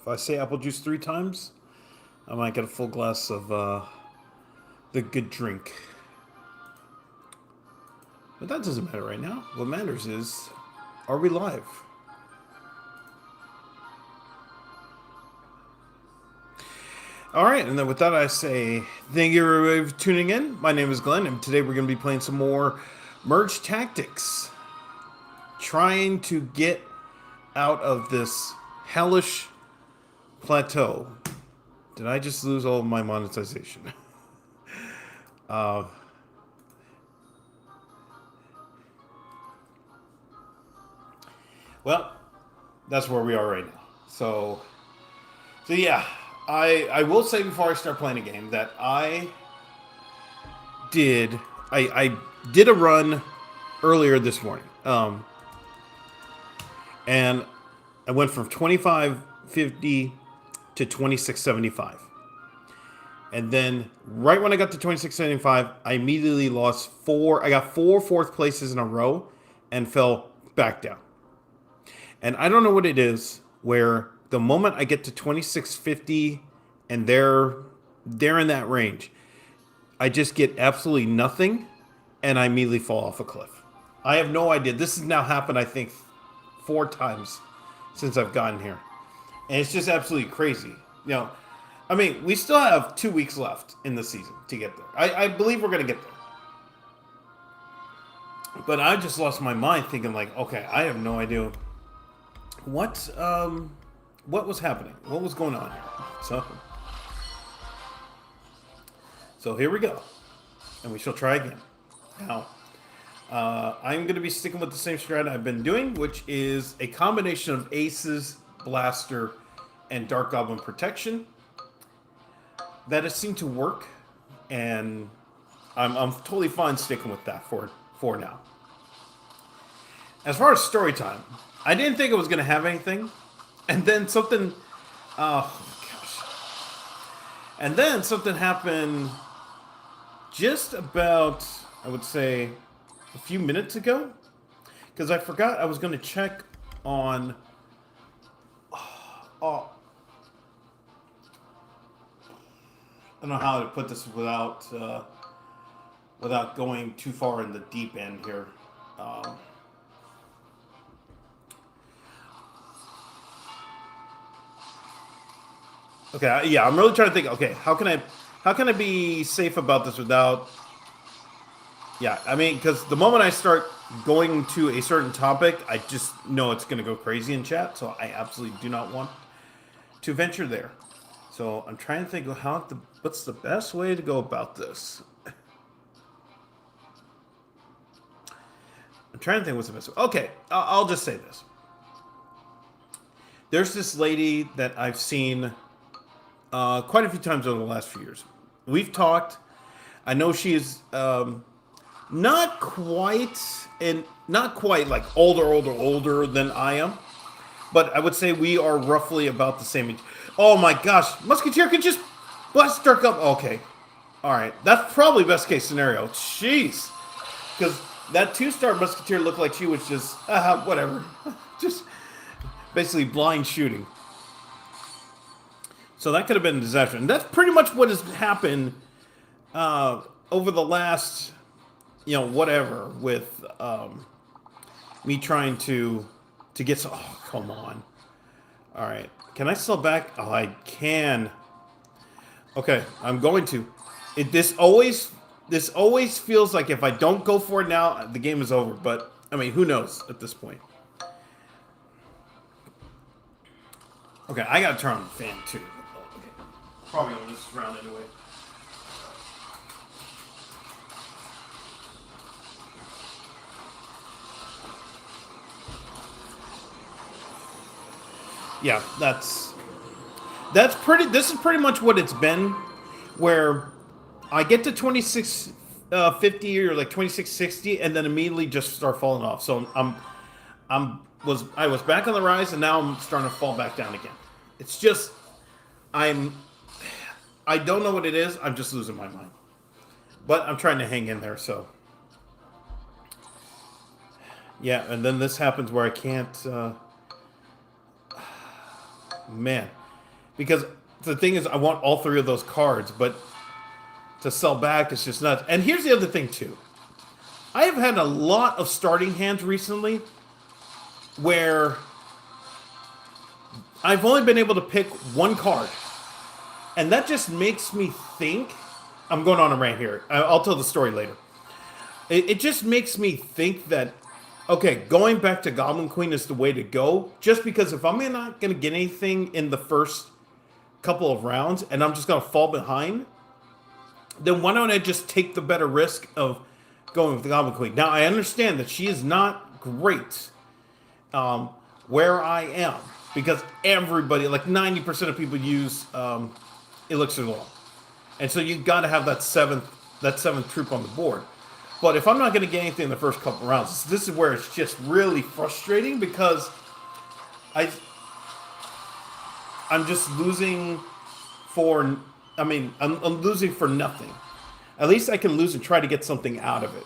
If I say apple juice 3 times, I might get a full glass of the good drink. But that doesn't matter right now. What matters is, are we live? All right, and then with that, I say thank you everybody for tuning in. My name is Glenn, and today we're going to be playing some more Merge Tactics. Trying to get out of this hellish plateau. Did I just lose all of my monetization? uh, well, that's where we are right now. So yeah, I will say before I start playing a game that did I did a run earlier this morning, and I went from 2550 to 2675, and then right when I got to 2675, I immediately lost four. I got four fourth places in a row, and fell back down. And I don't know what it is where the moment I get to 2650 and they're in that range, I just get absolutely nothing and I immediately fall off a cliff. I have no idea. This has now happened, I think, 4 times since I've gotten here. And it's just absolutely crazy. You know, I mean, we still have 2 weeks left in the season to get there. I believe we're going to get there. But I just lost my mind thinking, like, okay, I have no idea what was happening, what was going on here. So here we go, and we shall try again. Now, I'm going to be sticking with the same strat I've been doing, which is a combination of Aces, Blaster, and Dark Goblin Protection. That has seemed to work, and I'm totally fine sticking with that for now. As far as story time, I didn't think it was going to have anything, and then something. Oh gosh! And then something happened just about, I would say, a few minutes ago, because I forgot I was going to check on. Oh, I don't know how to put this without going too far in the deep end here. Okay, yeah, I'm really trying to think. Okay, how can I be safe about this without? Yeah, I mean, because the moment I start going to a certain topic, I just know it's going to go crazy in chat. So I absolutely do not want to venture there. So I'm trying to think of what's the best way to go about this. I'm trying to think what's the best way. Okay, I'll just say this. There's this lady that I've seen quite a few times over the last few years. We've talked. I know she is not quite like older than I am, but I would say we are roughly about the same age. Oh my gosh, Musketeer could just blast Dark up. Okay, all right, that's probably best case scenario. Jeez, because that 2-star Musketeer looked like she was just whatever, just basically blind shooting. So that could have been a disaster. And that's pretty much what has happened over the last, whatever, with me trying to get some. Oh, come on. All right. Can I sell back? Oh, I can. Okay, I'm going to. This always feels like if I don't go for it now, the game is over. But, I mean, who knows at this point. Okay, I got to turn on the fan, too. Probably on this round anyway. Yeah, that's pretty. This is pretty much what it's been, where I get to 2650 or like 2660, and then immediately just start falling off. So I was back on the rise, and now I'm starting to fall back down again. It's just I don't know what it is. I'm just losing my mind. But I'm trying to hang in there, so. Yeah, and then this happens where I can't. Man. because the thing is, I want all three of those cards, but to sell back, it's just nuts. And here's the other thing too. I have had a lot of starting hands recently where I've only been able to pick one card. And that just makes me think. I'm going on a rant here. I'll tell the story later. It just makes me think that, okay, going back to Goblin Queen is the way to go. Just because if I'm not going to get anything in the first couple of rounds and I'm just going to fall behind, then why don't I just take the better risk of going with the Goblin Queen? Now, I understand that she is not great where I am, because everybody, like 90% of people use Elixir Law. And so you've got to have that seventh troop on the board. But if I'm not going to get anything in the first couple rounds, this is where it's just really frustrating, because I'm just losing for, I'm losing for nothing. At least I can lose and try to get something out of it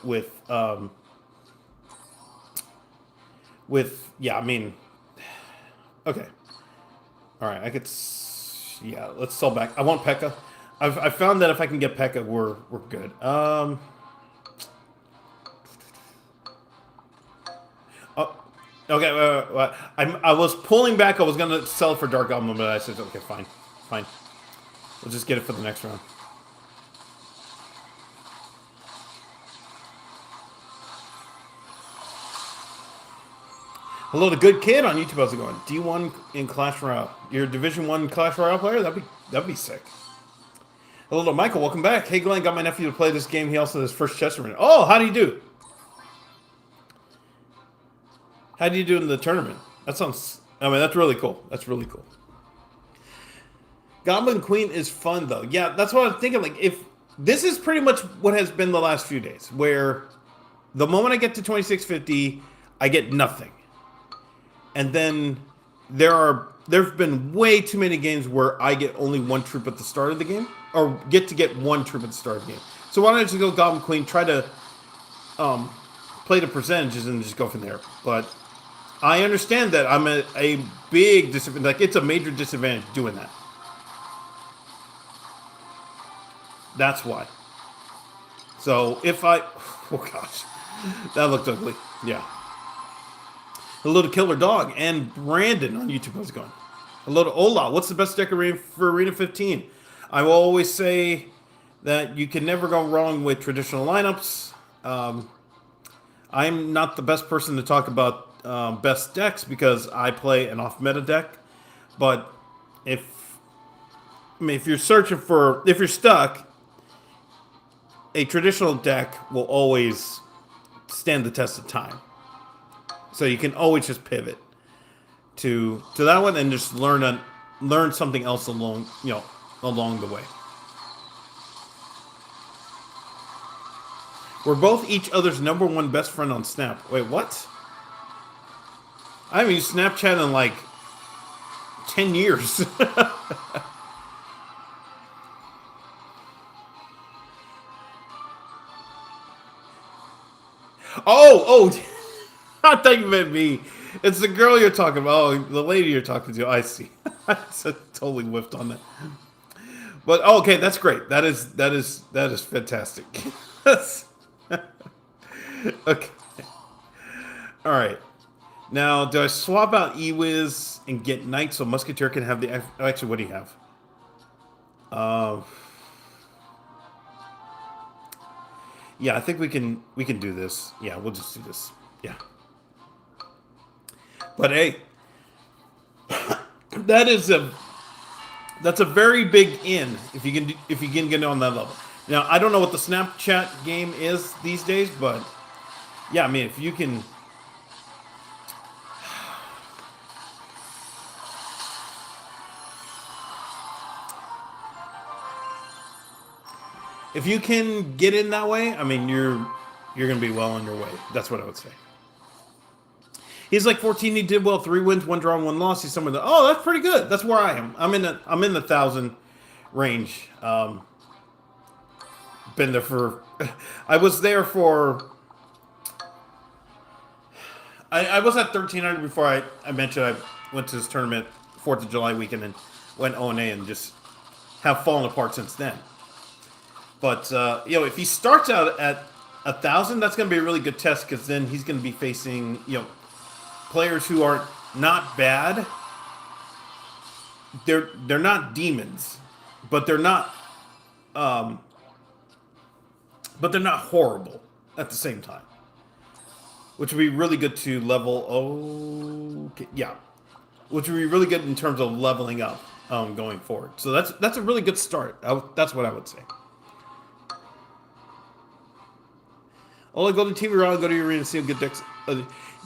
okay. All right, let's sell back. I want P.E.K.K.A. I found that if I can get P.E.K.K.A, we're good. Okay. I was pulling back. I was gonna sell it for Dark Goblin, but I said, okay, fine. We'll just get it for the next round. Hello to Good Kid on YouTube. How's it going? D1 in Clash Royale. You're a Division 1 Clash Royale player? That'd be sick. Hello to Michael. Welcome back. Hey, Glenn, got my nephew to play this game. He also has his first chess tournament. Oh, how do you do? How do you do in the tournament? That's really cool. That's really cool. Goblin Queen is fun, though. Yeah, that's what I'm thinking. Like, if this is pretty much what has been the last few days, where the moment I get to 2650, I get nothing. And then there've been way too many games where I get only one troop at the start of the game, or get one troop at the start of the game. So why don't I just go Goblin Queen, try to play the percentages and just go from there. But I understand that I'm at a big disadvantage. Like, it's a major disadvantage doing that. That's why. So if oh gosh, that looked ugly. Yeah. Hello to Killer Dog and Brandon on YouTube. How's it going? Hello to Ola. What's the best deck for Arena 15? I will always say that you can never go wrong with traditional lineups. I'm not the best person to talk about best decks because I play an off-meta deck. But if you're stuck, a traditional deck will always stand the test of time. So you can always just pivot to that one and just learn something else along the way. We're both each other's #1 best friend on Snap. Wait, what? I haven't used Snapchat in like 10 years. Oh! I thought you meant me. It's the girl you're talking about. Oh, the lady you're talking to. I see. I totally whiffed on that. But okay, that's great. That is fantastic. Okay. All right. Now, do I swap out Ewiz and get Knight so Musketeer can have the... Actually, what do you have? Yeah, I think we can do this. Yeah, we'll just do this. Yeah. But hey, that's a very big in if you can get on that level. Now, I don't know what the Snapchat game is these days, but yeah, I mean, if you can... If you can get in that way, I mean, you're going to be well on your way. That's what I would say. He's like 14. He did well. 3 wins, 1 draw, 1 loss. He's somewhere that... Oh, that's pretty good. That's where I am. I'm in the 1,000 range. Been there for... I was there for... I was at 1,300 before I mentioned I went to this tournament 4th of July weekend, and went O&A and just have fallen apart since then. But if he starts out at 1,000, that's going to be a really good test because then he's going to be facing players who are not bad. They're not demons, but they're not horrible at the same time, which would be really good to level. Okay, yeah, which would be really good in terms of leveling up going forward. So that's a really good start. That's what I would say. Oh, go to TV Royale, go to your arena and see good decks.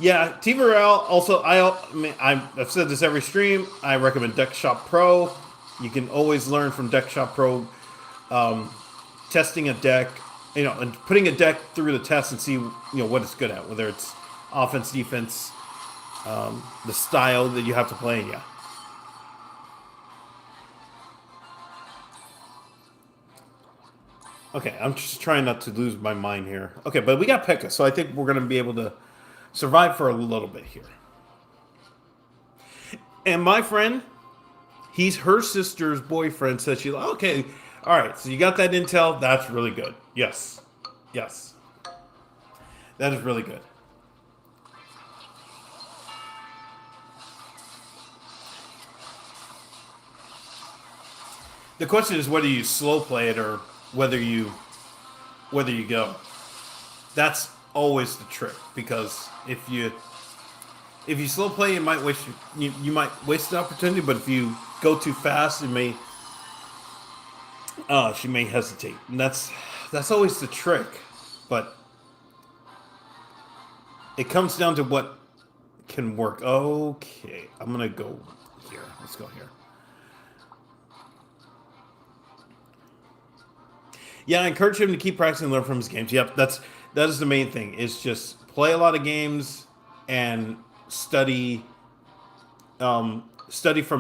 Yeah, TV Royale. Also, I've said this every stream. I recommend Deck Shop Pro. You can always learn from Deck Shop Pro, testing a deck, and putting a deck through the test and see what it's good at, whether it's offense, defense, the style that you have to play. Yeah. Okay, I'm just trying not to lose my mind here. Okay, but we got Pekka, so I think we're going to be able to survive for a little bit here. And my friend, he's her sister's boyfriend, said she's like, okay, all right, so you got that intel. That's really good. Yes. Yes. That is really good. The question is whether you slow play it or whether you go. That's always the trick, because if you slow play, you might waste the opportunity. But if you go too fast, she may hesitate, and that's always the trick. But it comes down to what can work. Okay, I'm gonna go here. Let's go here. Yeah, I encourage him to keep practicing and learn from his games. Yep, that is the main thing. Is just play a lot of games and study from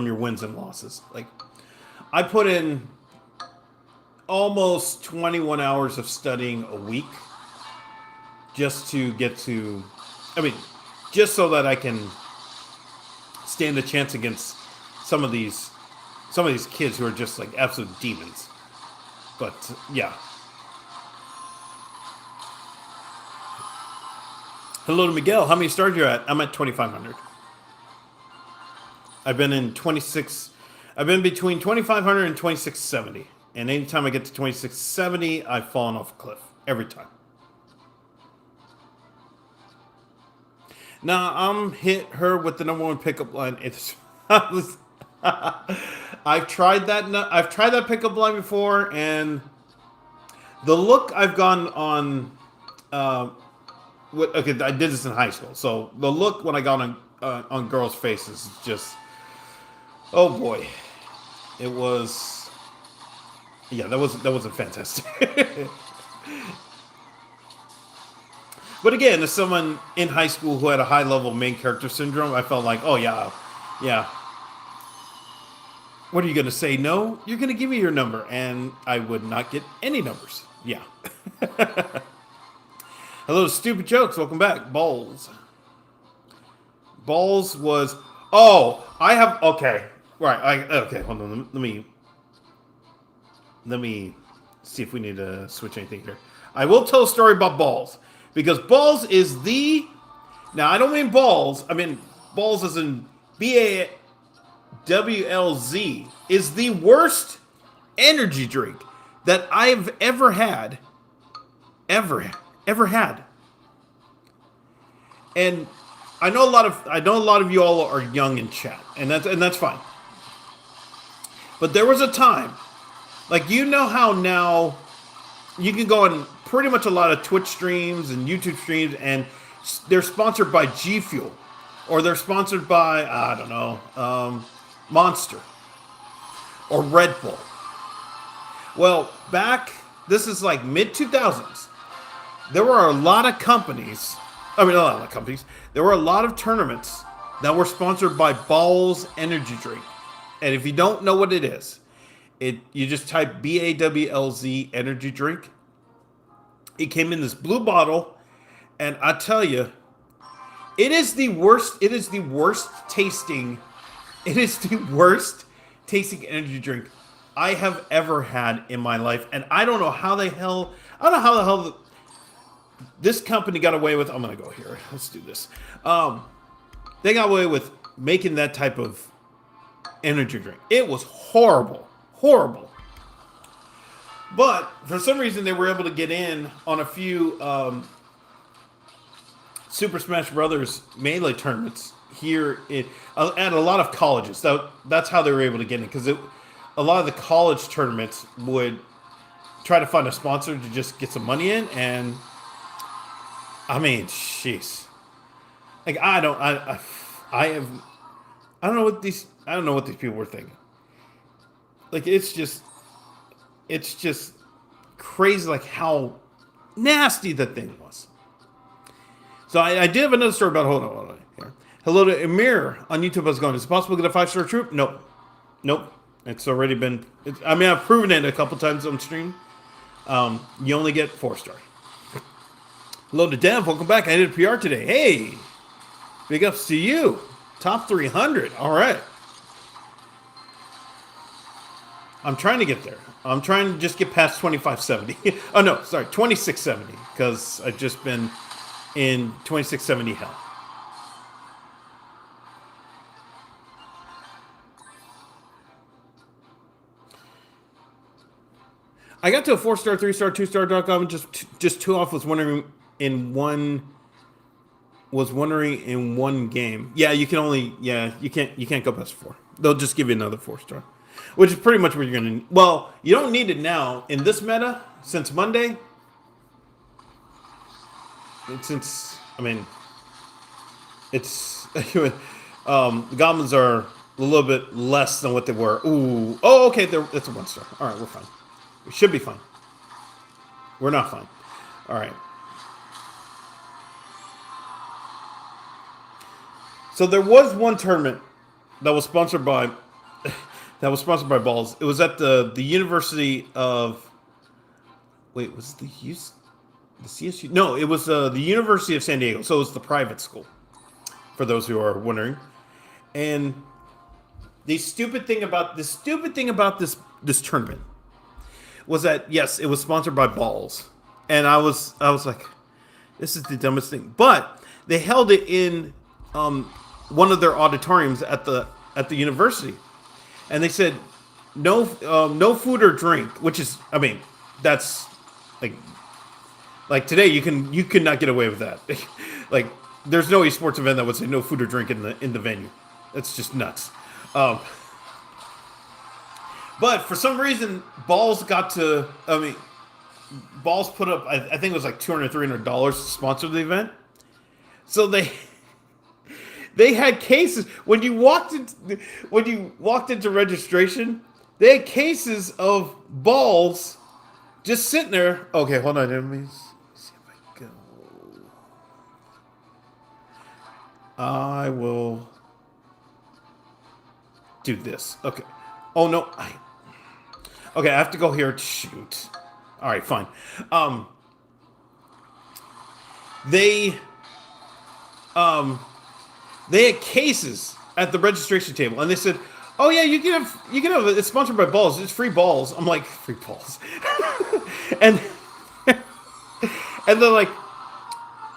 your wins and losses. Like, I put in almost 21 hours of studying a week just to get to, just so that I can stand a chance against some of these kids who are just like absolute demons. But, yeah. Hello to Miguel. How many stars you at? I'm at 2,500. I've been between 2,500 and 2,670. And anytime I get to 2,670, I've fallen off a cliff. Every time. Now, I'm hit her with the #1 pickup line. I've tried that pickup line before, and the look I've gone on. Okay, I did this in high school, so the look when I got on girls' faces is just, oh boy, it was. Yeah, that wasn't fantastic. But again, as someone in high school who had a high level main character syndrome, I felt like, oh yeah. What are you going to say? No, you're going to give me your number. And I would not get any numbers. Yeah. Hello, Stupid Jokes. Welcome back. Balls was... Oh, I have... Okay. Right. Okay, hold on. Let me see if we need to switch anything here. I will tell a story about Balls. Because Balls is the... Now, I don't mean Balls. I mean Balls as in BAWLZ is the worst energy drink that I've ever had. Ever had. And I know a lot of you all are young in chat, and that's fine. But there was a time, like, how now you can go on pretty much a lot of Twitch streams and YouTube streams, and they're sponsored by G Fuel, or they're sponsored by, I don't know, Monster or Red Bull. Well, this is like mid-2000s, there were a lot of companies, there were a lot of tournaments that were sponsored by Balls Energy Drink. And if you don't know what it is, you just type BAWLZ Energy Drink. It came in this blue bottle, and I tell you, it is the worst tasting tasting energy drink I have ever had in my life, and I don't know how the hell. I don't know how the hell this company got away with. I'm gonna go here. Let's do this. They got away with making that type of energy drink. It was horrible, horrible. But for some reason, they were able to get in on a few Super Smash Brothers Melee tournaments here at a lot of colleges. That's how they were able to get in, because a lot of the college tournaments would try to find a sponsor to just get some money in, and I mean, jeez, like I don't know what these people were thinking. Like it's just crazy, like how nasty that thing was. So I did have another story about. Hold on. Here. Hello to Emir on YouTube. How's it going? Is it possible to get a 5-star troop? Nope. It's already been. I've proven it a couple times on stream. You only get 4-star. Hello to Dev. Welcome back. I did a PR today. Hey, big ups to you. Top 300. All right. I'm trying to get there. I'm trying to just get past 2570. Oh no, sorry, 2670, because I've just been in 2670 hell. I got to a 4-star, 3-star, 2-star.com. Just too off. Was wondering in one game. Yeah, you can't go past 4. They'll just give you another 4-star, which is pretty much what you're gonna. Well, you don't need it now in this meta since Monday. The goblins are a little bit less than what they were. Ooh, oh, okay, that's a 1-star. All right, we're fine. We should be fine. We're not fine. All right. So there was one tournament that was sponsored by Balls. It was at the University of. Wait, was it the CSU? No, it was the University of San Diego. So it was the private school, for those who are wondering. And the stupid thing about this tournament was that, yes, it was sponsored by Balls, and I was like, this is the dumbest thing. But they held it in one of their auditoriums at the university, and they said no food or drink, which is, I mean, that's like today you could not get away with that. Like there's no esports event that would say no food or drink in the venue. That's just nuts. But for some reason, Balls got to. I mean, Balls put up. I think it was like $200, $300 to sponsor the event. So they had cases when you walked into registration. They had cases of Balls just sitting there. Okay, hold on. Let me see if I go. I will do this. Okay. Oh no. Okay, I have to go here. Shoot. All right, fine. They had cases at the registration table, and they said, "Oh yeah, you can have. It's sponsored by Balls. It's free balls." I'm like, free balls, and they're like,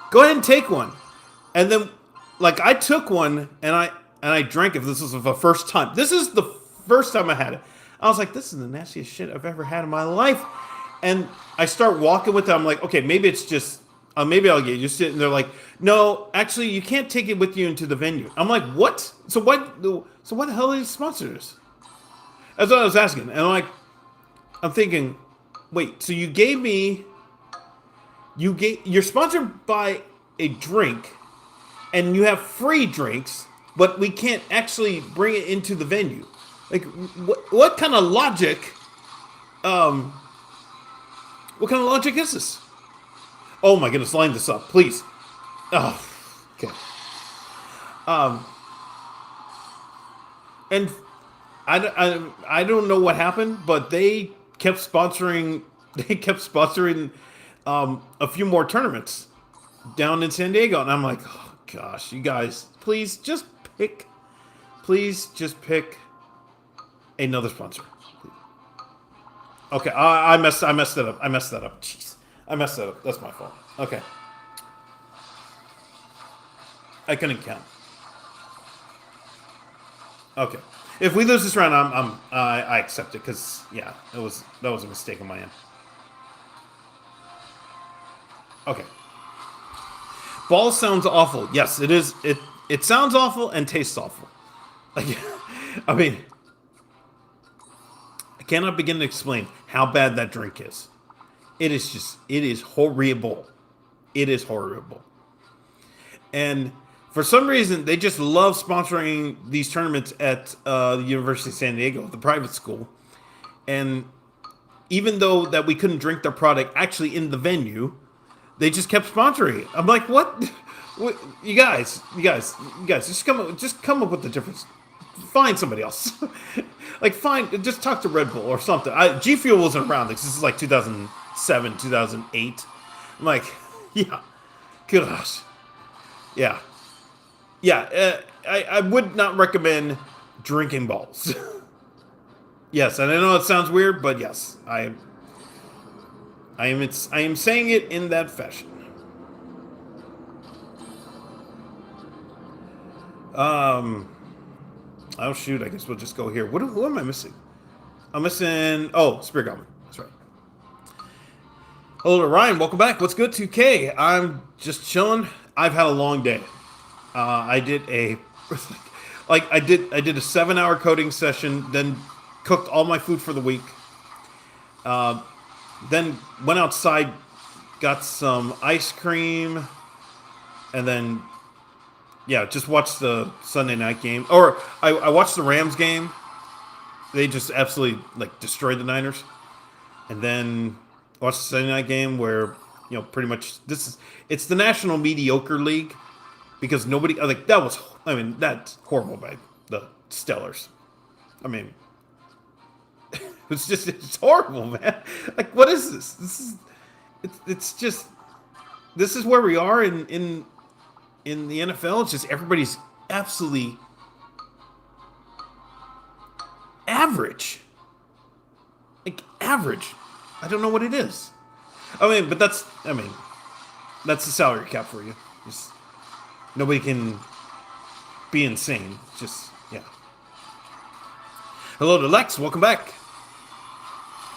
"Go ahead and take one," and then like I took one and I drank it. This was the first time. This is the first time I had it. I was like, this is the nastiest shit I've ever had in my life. And I start walking with it. I'm like, okay, maybe it's just, maybe I'll get used to it. And they're like, no, actually, you can't take it with you into the venue. I'm like, what? So what the hell are these sponsors? That's what I was asking. And I'm thinking, wait, so you're sponsored by a drink and you have free drinks, but we can't actually bring it into the venue. Like, what kind of logic? What kind of logic is this? Oh my goodness, line this up, please. Oh, okay. And I don't know what happened, but they kept sponsoring. They kept sponsoring a few more tournaments down in San Diego, and I'm like, oh gosh, you guys, please just pick Another sponsor. Okay, I messed it up. I messed that up. Jeez. I messed that up. That's my fault. Okay. I couldn't count. Okay. If we lose this round, I accept it because yeah, that was a mistake on my end. Okay. Ball sounds awful. Yes, it is. It sounds awful and tastes awful. Like, I mean, I cannot begin to explain how bad that drink is. It is horrible. It is horrible. And for some reason, they just love sponsoring these tournaments at the University of San Diego, the private school. And even though that we couldn't drink their product actually in the venue, they just kept sponsoring it. I'm like, what? You guys, just come up with the difference. Find somebody else. Just talk to Red Bull or something. G Fuel wasn't around. This is like 2007, 2008. I'm like, yeah, gosh, yeah. I would not recommend drinking balls. Yes, and I know it sounds weird, but yes, I am saying it in that fashion. Oh shoot, I guess we'll just go here. Who am I missing? I'm missing. Oh, Spirit Goblin. That's right. Hello to Ryan. Welcome back. What's good, 2K? I'm just chilling. I've had a long day. I did a I did a 7-hour coding session, then cooked all my food for the week. Then went outside, got some ice cream, and then just watched the Sunday night game. Or I watched the Rams game. They just absolutely destroyed the Niners. And then watched the Sunday night game where pretty much it's the National Mediocre League. Because nobody, that's horrible by the Stellars. I mean, it's horrible, man. Like, what is this? This is where we are in the NFL. It's just everybody's absolutely average. Like, average. I don't know what it is. But that's the salary cap for you. Nobody can be insane. Just, yeah. Hello to Lex. Welcome back.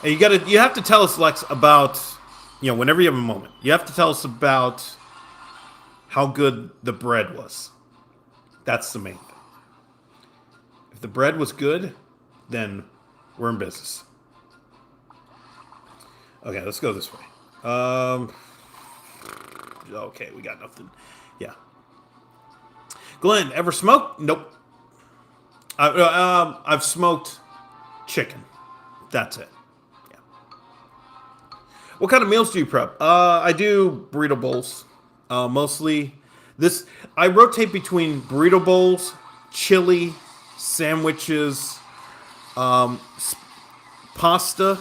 And you have to tell us, Lex, about, whenever you have a moment, you have to tell us about how good the bread was. That's the main thing. If the bread was good, then we're in business. Okay, let's go this way. Okay, we got nothing. Yeah. Glenn, ever smoked? Nope. I've smoked chicken. That's it. Yeah. What kind of meals do you prep? I do burrito bowls. Mostly. I rotate between burrito bowls, chili, sandwiches, pasta.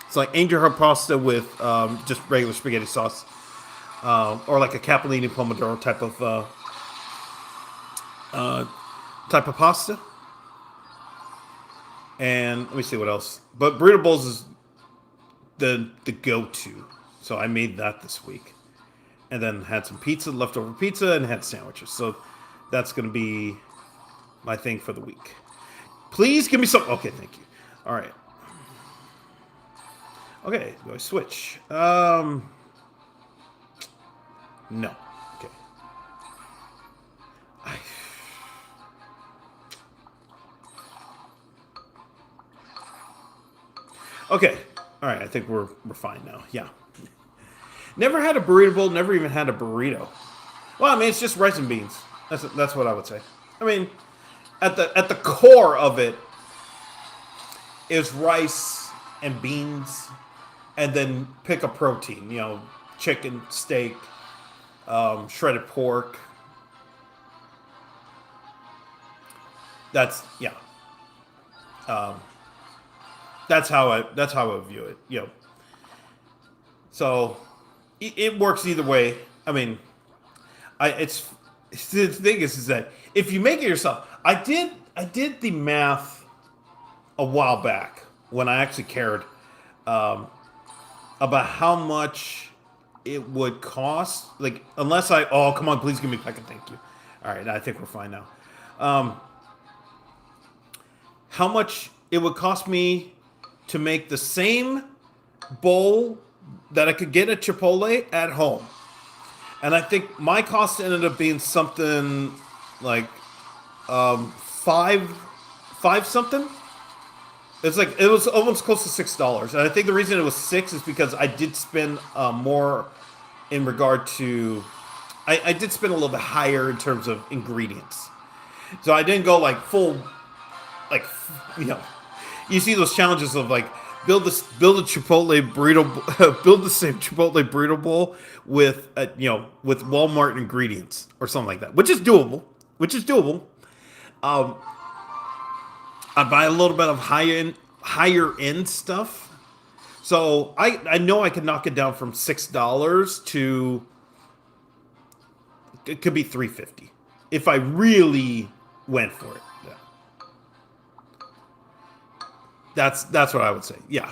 It's like angel hair pasta with just regular spaghetti sauce, or like a capellini pomodoro type of pasta. And let me see what else. But burrito bowls is the go-to. So I made that this week. And then had some pizza, leftover pizza, and had sandwiches. So that's going to be my thing for the week. Please give me some. Okay, thank you. All right. Okay, do I switch? No. Okay. Okay. All right, I think we're fine now. Yeah. Never had a burrito bowl, never even had a burrito. Well, I mean, it's just rice and beans. That's what I would say. I mean, at the core of it is rice and beans, and then pick a protein. Chicken, steak, shredded pork. That's That's how I view it. So it works either way. I mean, it's the thing is that if you make it yourself, I did the math a while back when I actually cared um, about how much it would cost. Like, unless I, oh, come on, please give me back a thank you. All right, I think we're fine now. Um, how much it would cost me to make the same bowl that I could get at Chipotle at home. And I think my cost ended up being something like five, five something. It's like it was almost close to $6, and I think the reason it was six is because I did spend more in regard to. I did spend a little bit higher in terms of ingredients, so I didn't go like full, like you know, you see those challenges of like build a Chipotle burrito, build the same Chipotle burrito bowl with with Walmart ingredients or something like that, which is doable. Which is doable. Um, I buy a little bit of higher end stuff. So I know I could knock it down from $6 to it could be $3.50 if I really went for it. Yeah. That's what I would say. Yeah.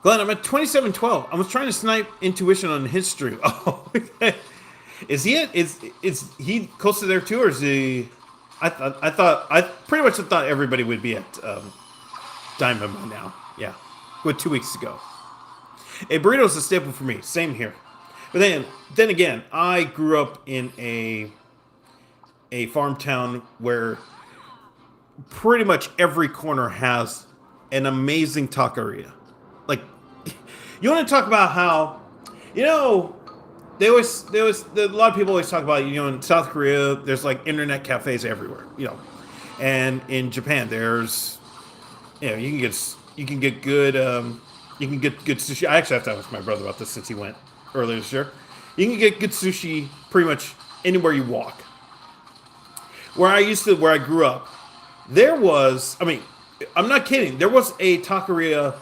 Glenn, I'm at 2712. I was trying to snipe intuition on history. Oh, okay. Is he it? Is he close to there too, or is he? I pretty much thought everybody would be at Diamond by now. Yeah, with 2 weeks to go. A burrito's a staple for me. Same here. But then again, I grew up in a farm town where pretty much every corner has an amazing taqueria. Like, you want to talk about how, you know, a lot of people always talk about, in South Korea, there's like internet cafes everywhere, and in Japan, there's, you can get good, you can get good sushi. I actually have to ask my brother about this since he went earlier this year. You can get good sushi pretty much anywhere you walk. Where I grew up, there was, I'm not kidding, there was a taqueria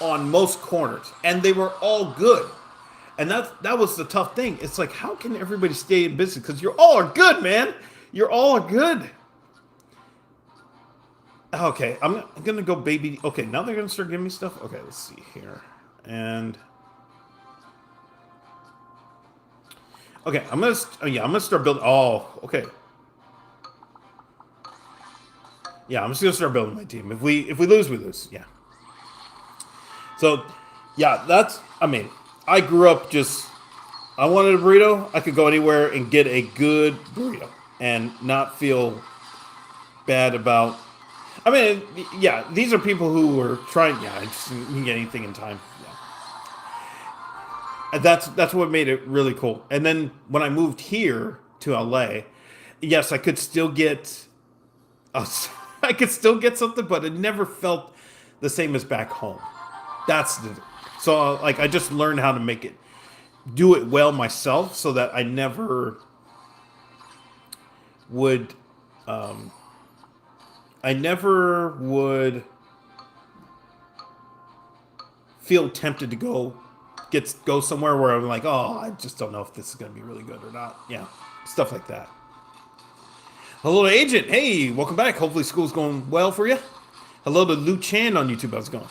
on most corners, and they were all good. And that was the tough thing. It's like, how can everybody stay in business? Because you're all are good, man. You're all good. Okay, I'm gonna go baby. Okay, now they're gonna start giving me stuff. Okay, let's see here. And okay, I'm gonna start building. Oh, okay. Yeah, I'm just gonna start building my team. If we lose, we lose. Yeah. So, yeah, I grew up I wanted a burrito. I could go anywhere and get a good burrito and not feel bad about. Yeah, these are people who were trying. Yeah, you can get anything in time. Yeah, and that's what made it really cool. And then when I moved here to LA, yes, I could still get. I could still get something, but it never felt the same as back home. So like I just learned how to do it well myself, so that I never would feel tempted to go somewhere where I'm like, oh, I just don't know if this is going to be really good or not. Yeah, stuff like that. Hello to Agent. Hey, welcome back. Hopefully school's going well for you. Hello to Lou Chan on YouTube. How's it going?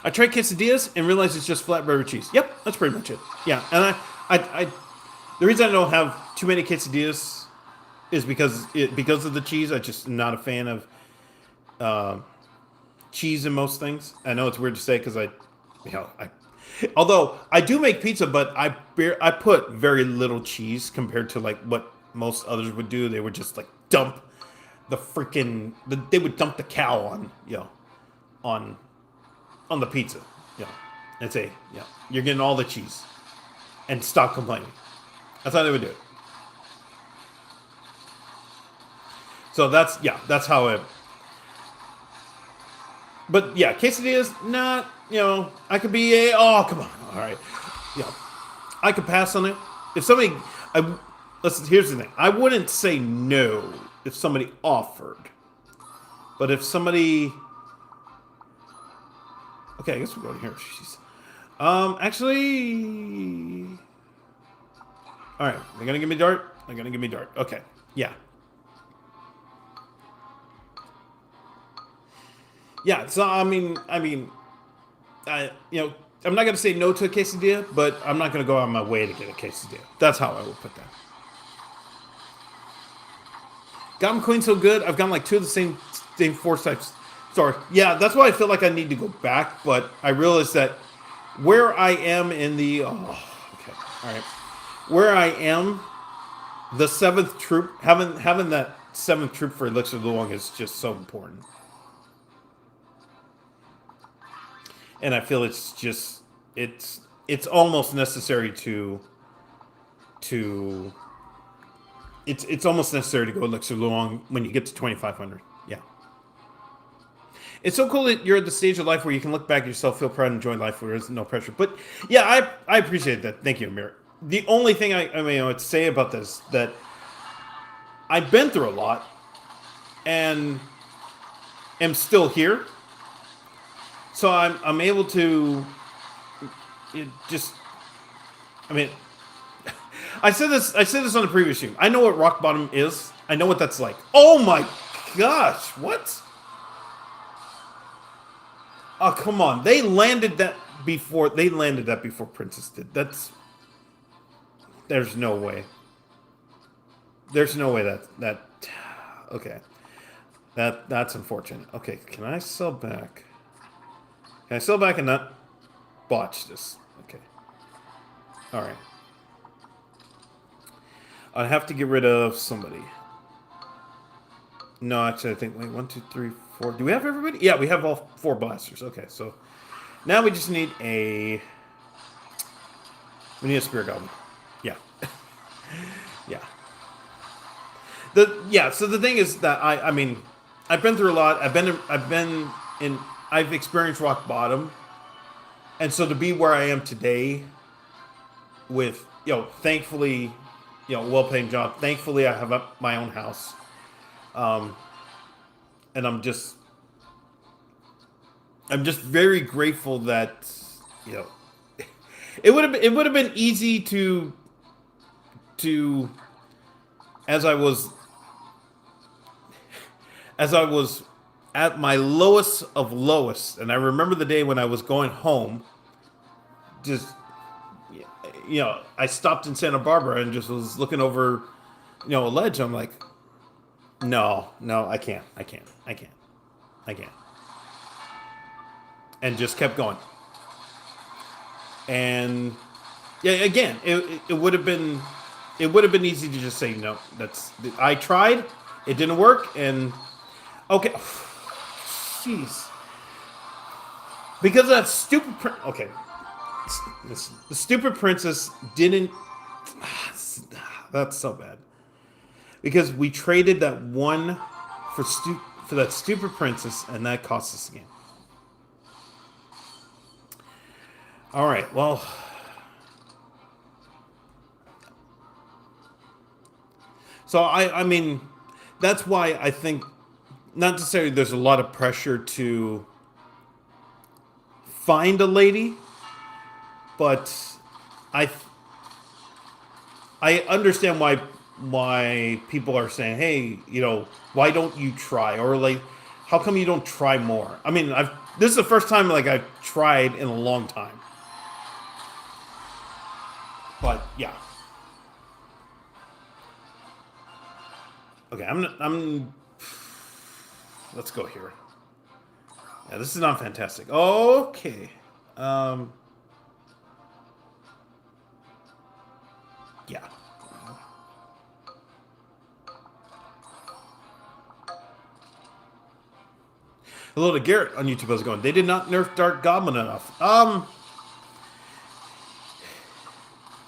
I tried quesadillas and realized it's just flatbread with cheese. Yep, that's pretty much it. Yeah, and the reason I don't have too many quesadillas is because of the cheese. I just am not a fan of cheese in most things. I know it's weird to say because although I do make pizza, but I put very little cheese compared to like what most others would do. They would just like dump they would dump the cow on the pizza, and say, you're getting all the cheese, and stop complaining. That's how they would do it. So that's how it. But yeah, quesadillas, not, I could be oh, come on, all right, I could pass on it. If somebody, listen, here's the thing, I wouldn't say no if somebody offered, but if somebody. Okay, I guess we're going here. Jeez. Actually, all right. They're gonna give me dart. They're gonna give me dart. Okay, yeah. Yeah. So I'm not gonna say no to a quesadilla, but I'm not gonna go out of my way to get a quesadilla. That's how I will put that. Got them clean so good. I've gotten like two of the same four types. Sorry. Yeah, that's why I feel like I need to go back. But I realized that where I am in the okay, all right, where I am, the seventh troop having that seventh troop for Elixir of the Long is just so important. And I feel it's almost necessary to it's almost necessary to go Elixir Luong when you get to 2,500. Yeah. It's so cool that you're at the stage of life where you can look back at yourself, feel proud, and enjoy life where there's no pressure. But yeah, I appreciate that. Thank you, Amir. The only thing I would say about this that I've been through a lot and am still here. So I'm able to just I mean I said this on the previous stream. I know what rock bottom is. I know what that's like. Oh my gosh, what? Oh come on. They landed that before Princess did. There's no way. There's no way that okay. That's unfortunate. Okay, can I sell back? Can I sell back and not botch this? Okay. Alright. I have to get rid of somebody. No, actually, I think, wait, 1, 2, 3, 4. Do we have everybody? Yeah, we have all 4 blasters. Okay, so now we just need a Spirit Goblin. Yeah. Yeah. So the thing is that I mean, I've been through a lot. I've experienced rock bottom. And so to be where I am today with, thankfully, well-paying job. Thankfully, I have my own house. And I'm just very grateful that, it would have been easy to as I was at my lowest of lowest, and I remember the day when I was going home, just, I stopped in Santa Barbara and just was looking over, a ledge. I'm like, no, I can't. And just kept going. And yeah, again, it would have been easy to just say no. I tried, it didn't work, and okay, jeez, because of that stupid okay, the stupid princess didn't. That's so bad because we traded that one for that stupid princess, and that cost us a game. All right, well. So I mean, that's why I think not necessarily there's a lot of pressure to find a lady, but I understand why people are saying, hey, why don't you try, or like, how come you don't try more? I mean, this is the first time like I've tried in a long time, but yeah. Okay, let's go here. Yeah, this is not fantastic. Okay. Yeah. Hello to Garrett on YouTube. How's it going? They did not nerf Dark Goblin enough. I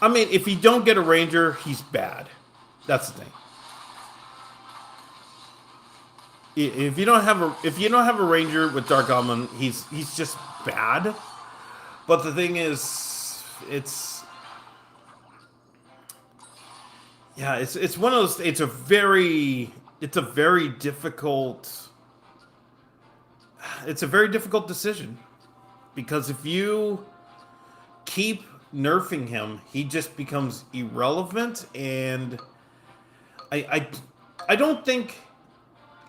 mean, if you don't get a Ranger, he's bad. That's the thing. If you don't have a Ranger with Dark Goblin, he's just bad. But the thing is, it's one of those. It's a very difficult. It's a very difficult decision because if you keep nerfing him, he just becomes irrelevant, and I don't think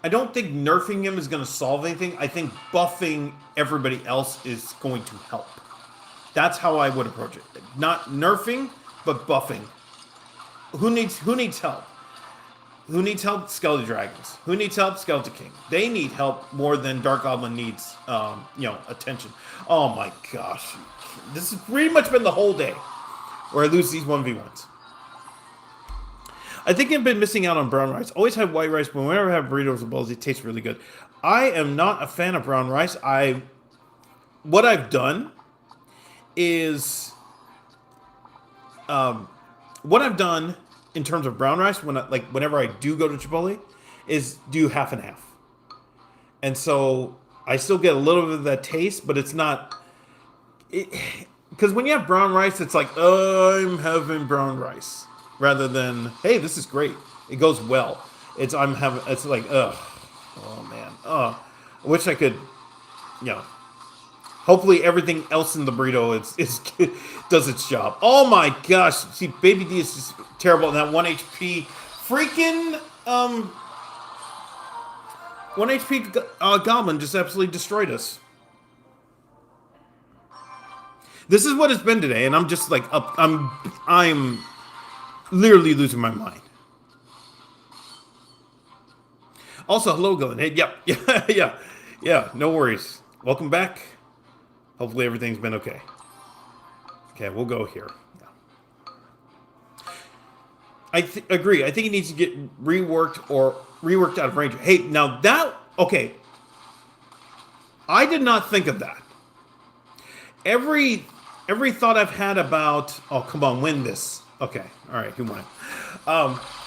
I don't think nerfing him is going to solve anything. I think buffing everybody else is going to help. That's how I would approach it. Not nerfing, but buffing. Who needs help? Who needs help? Skeleton Dragons. Who needs help? Skeleton King. They need help more than Dark Goblin needs, attention. Oh my gosh. This has pretty much been the whole day where I lose these 1v1s. I think I've been missing out on brown rice. Always had white rice, but whenever I have burritos and bowls, it tastes really good. I am not a fan of brown rice. What I've done is, what I've done in terms of brown rice, whenever I do go to Chipotle, is do half and half. And so I still get a little bit of that taste, but it's not. Because when you have brown rice, it's like, I'm having brown rice, rather than, hey, this is great. It goes well. It's like, ugh, oh man, I wish I could, Hopefully everything else in the burrito is does its job. Oh my gosh. See, Baby D is just terrible. And that 1 HP freaking 1 HP goblin just absolutely destroyed us. This is what it's been today, and I'm just like I'm literally losing my mind. Also, hello, Glenn. Hey, yeah. No worries. Welcome back. Hopefully everything's been okay. Okay, we'll go here. I agree. I think it needs to get reworked out of Ranger. Hey, now okay. I did not think of that. Every thought I've had about, oh, come on, win this. Okay, all right, who won?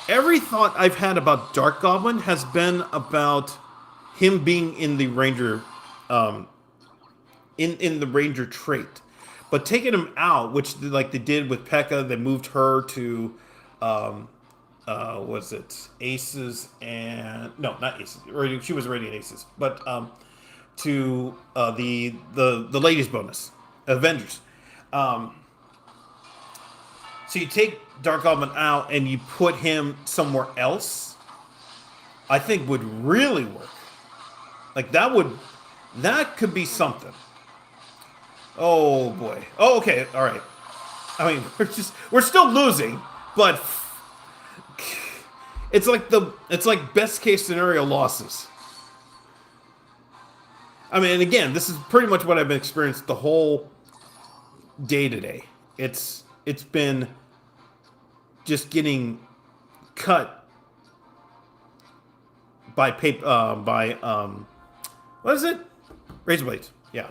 Every thought I've had about Dark Goblin has been about him being in the Ranger, in the Ranger trait. But taking him out, which like they did with P.E.K.K.A, they moved her to, was it Aces and, no, not Aces. She was already in Aces, but to the ladies bonus, Avengers. So you take Dark Goblin out and you put him somewhere else, I think would really work. Like that could be something. Oh boy. Oh, okay. All right. I mean, we're still losing, but it's like best case scenario losses. I mean, and again, this is pretty much what I've been experiencing the whole day today. It's been just getting cut by what is it? Razor blades. Yeah.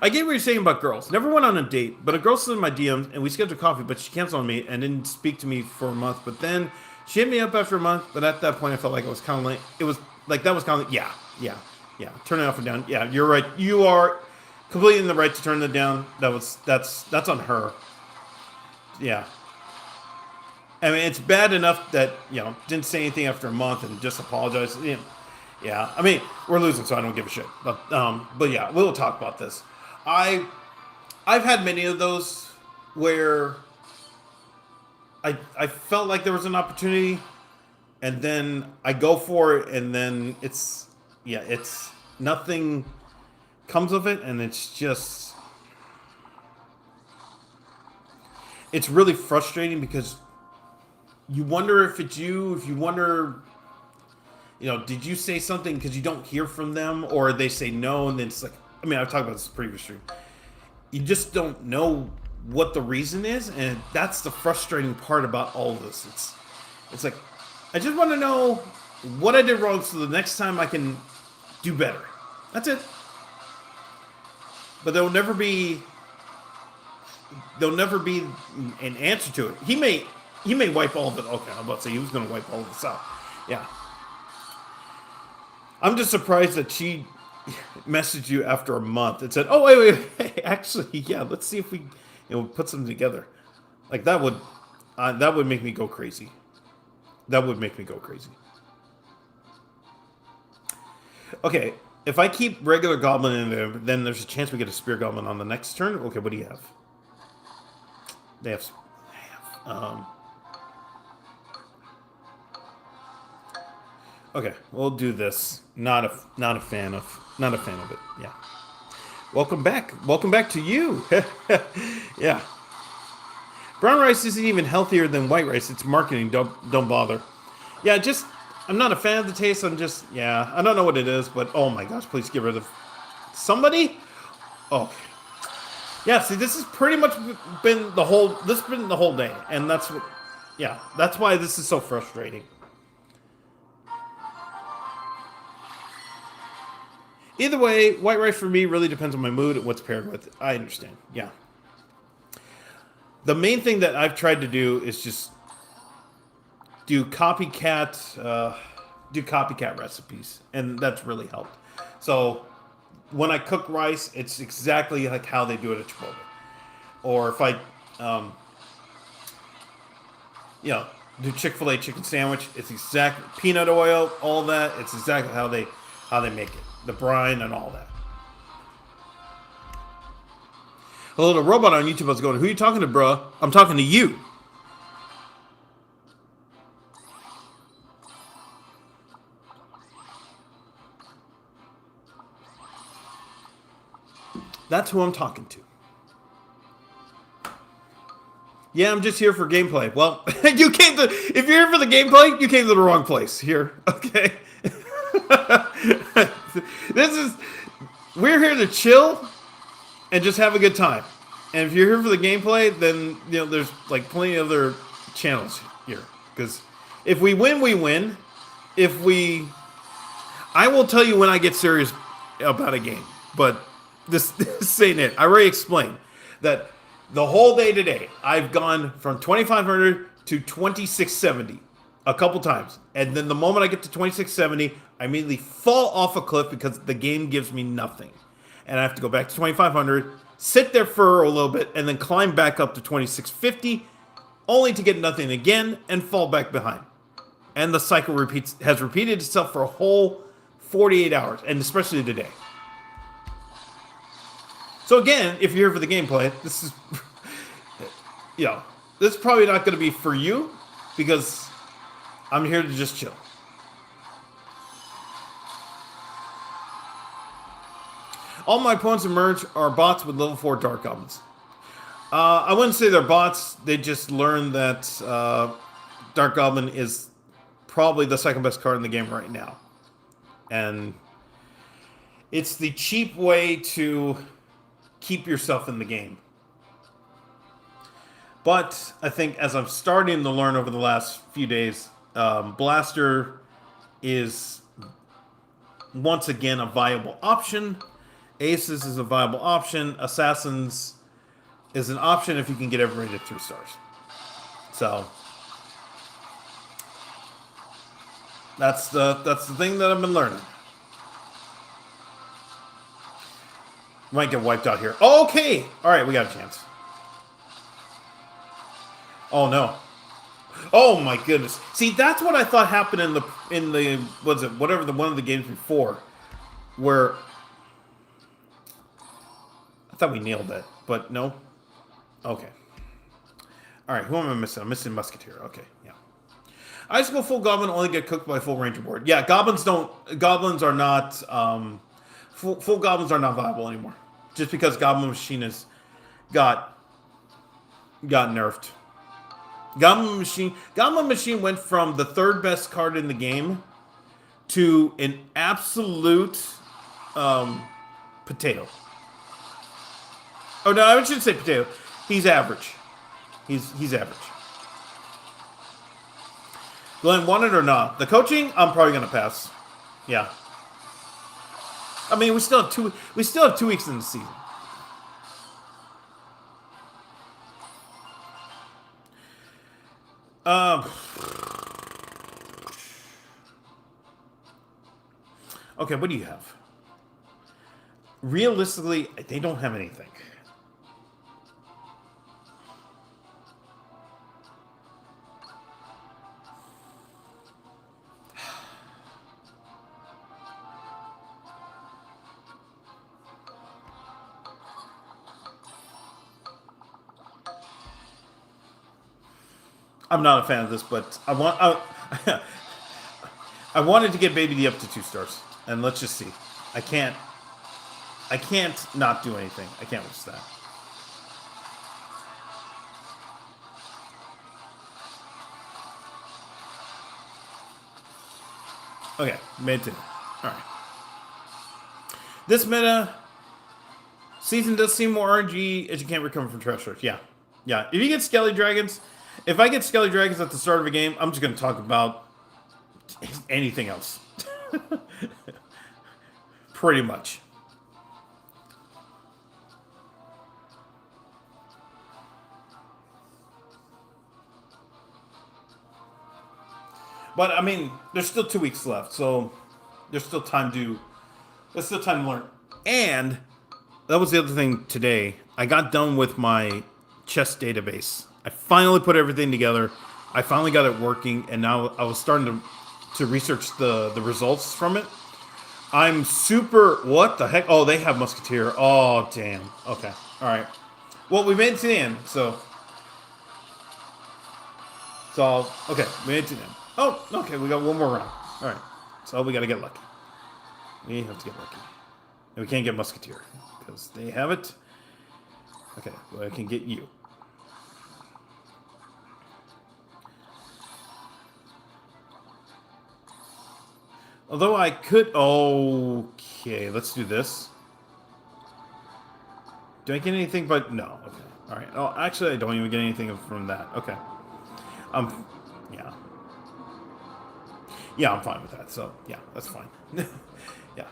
I get what you're saying about girls. Never went on a date, but a girl slid in my DMs and we scheduled coffee, but she canceled on me and didn't speak to me for a month. But then she hit me up after a month, but at that point I felt like it was kind of like, it was like, that was kind of like, yeah. Turn it off and down. Yeah, you're right. You are completely in the right to turn it down. That's on her. Yeah. I mean, it's bad enough that, didn't say anything after a month and just apologized. Yeah. I mean, we're losing, so I don't give a shit. But yeah, we'll talk about this. I've had many of those where I felt like there was an opportunity and then I go for it and then it's nothing comes of it and it's really frustrating because you wonder if it's you, if you wonder, did you say something because you don't hear from them or they say no and then it's like, I mean, I've talked about this previous stream. You just don't know what the reason is, and that's the frustrating part about all of this. It's like, I just want to know what I did wrong so the next time I can do better. That's it. But there'll never be an answer to it. He may wipe all of it. Okay, I'm about to say he was going to wipe all of this out. Yeah. I'm just surprised that she messaged you after a month and said, "Oh wait, actually, yeah, let's see if we, put something together." Like that would make me go crazy. That would make me go crazy. Okay, if I keep regular goblin in there, then there's a chance we get a spear goblin on the next turn. Okay, what do you have? They have Okay, we'll do this. Not a fan of it. Yeah. Welcome back. Welcome back to you. Yeah. Brown rice isn't even healthier than white rice. It's marketing. Don't bother. Yeah, just I'm not a fan of the taste. I'm just I don't know what it is, but oh my gosh, please get rid of somebody. Oh yeah, see, this has pretty much been the whole. This has been the whole day, and that's what. Yeah, that's why this is so frustrating. Either way, white rice for me really depends on my mood and what's paired with. I understand. Yeah. The main thing that I've tried to do is just do copycat recipes, and that's really helped. So when I cook rice, it's exactly like how they do it at Chipotle. Or if I, um, do Chick-fil-A chicken sandwich, it's exact peanut oil, all that. It's exactly how they make it, the brine and all that. A little robot on YouTube was going, "Who are you talking to, bro? I'm talking to you." That's who I'm talking to. Yeah, I'm just here for gameplay. Well, you came to. If you're here for the gameplay, you came to the wrong place. Here, okay. this is. We're here to chill and just have a good time. And if you're here for the gameplay, then there's like plenty of other channels here. Because if we win, we win. I will tell you when I get serious about a game. But this ain't it. I already explained that the whole day today, I've gone from 2,500 to 2,670 a couple times. And then the moment I get to 2,670, I immediately fall off a cliff because the game gives me nothing. And I have to go back to 2,500, sit there for a little bit, and then climb back up to 2,650, only to get nothing again and fall back behind. And the cycle has repeated itself for a whole 48 hours, and especially today. So again, if you're here for the gameplay, this is, this is probably not going to be for you because I'm here to just chill. All my opponents in Merge are bots with level 4 Dark Goblins. I wouldn't say they're bots. They just learned that Dark Goblin is probably the second best card in the game right now. And it's the cheap way to keep yourself in the game. But I think as I'm starting to learn over the last few days, Blaster is once again a viable option. Aces is a viable option. Assassins is an option if you can get everybody to 3 stars. So that's the thing that I've been learning. Might get wiped out here. Okay. All right, we got a chance. Oh no. Oh my goodness. See, that's what I thought happened in the one of the games before, where I thought we nailed that, but no. Okay. All right, who am I missing? I'm missing Musketeer. Okay, yeah. Icicle full goblin only get cooked by full ranger board. Yeah, goblins are not full goblins are not viable anymore. Just because Goblin Machine has got nerfed. Goblin Machine went from the 3rd best card in the game to an absolute potato. Oh no, I shouldn't say potato. He's average. He's average. Glenn, want it or not? The coaching, I'm probably gonna pass. Yeah. I mean, we still have 2 weeks in the season. Okay, what do you have? Realistically, they don't have anything. I'm not a fan of this, but I wanted to get Baby D up to 2 stars, and let's just see. I can't. I can't not do anything. I can't risk that. Okay, made 2. All right. This meta season does seem more RNG as you can't recover from trash stars. Yeah, yeah. If you get Skelly Dragons, if I get Skelly Dragons at the start of a game, I'm just going to talk about anything else. Pretty much. But I mean, there's still 2 weeks left, so there's still time to learn. And that was the other thing today. I got done with my chess database. I finally put everything together. I finally got it working, and now I was starting to research the results from it. I'm super. What the heck? Oh, they have Musketeer. Oh, damn. Okay. All right. Well, we made it to the end, so. Okay, we made it to the end. Oh, okay, we got one more round. All right. So we got to get lucky. We have to get lucky. And we can't get Musketeer because they have it. Okay, well, I can get you. Although I could... Okay, let's do this. Do I get anything but... No, okay. All right. Oh, actually, I don't even get anything from that. Okay. Yeah. Yeah, I'm fine with that. So, yeah, that's fine. Yeah.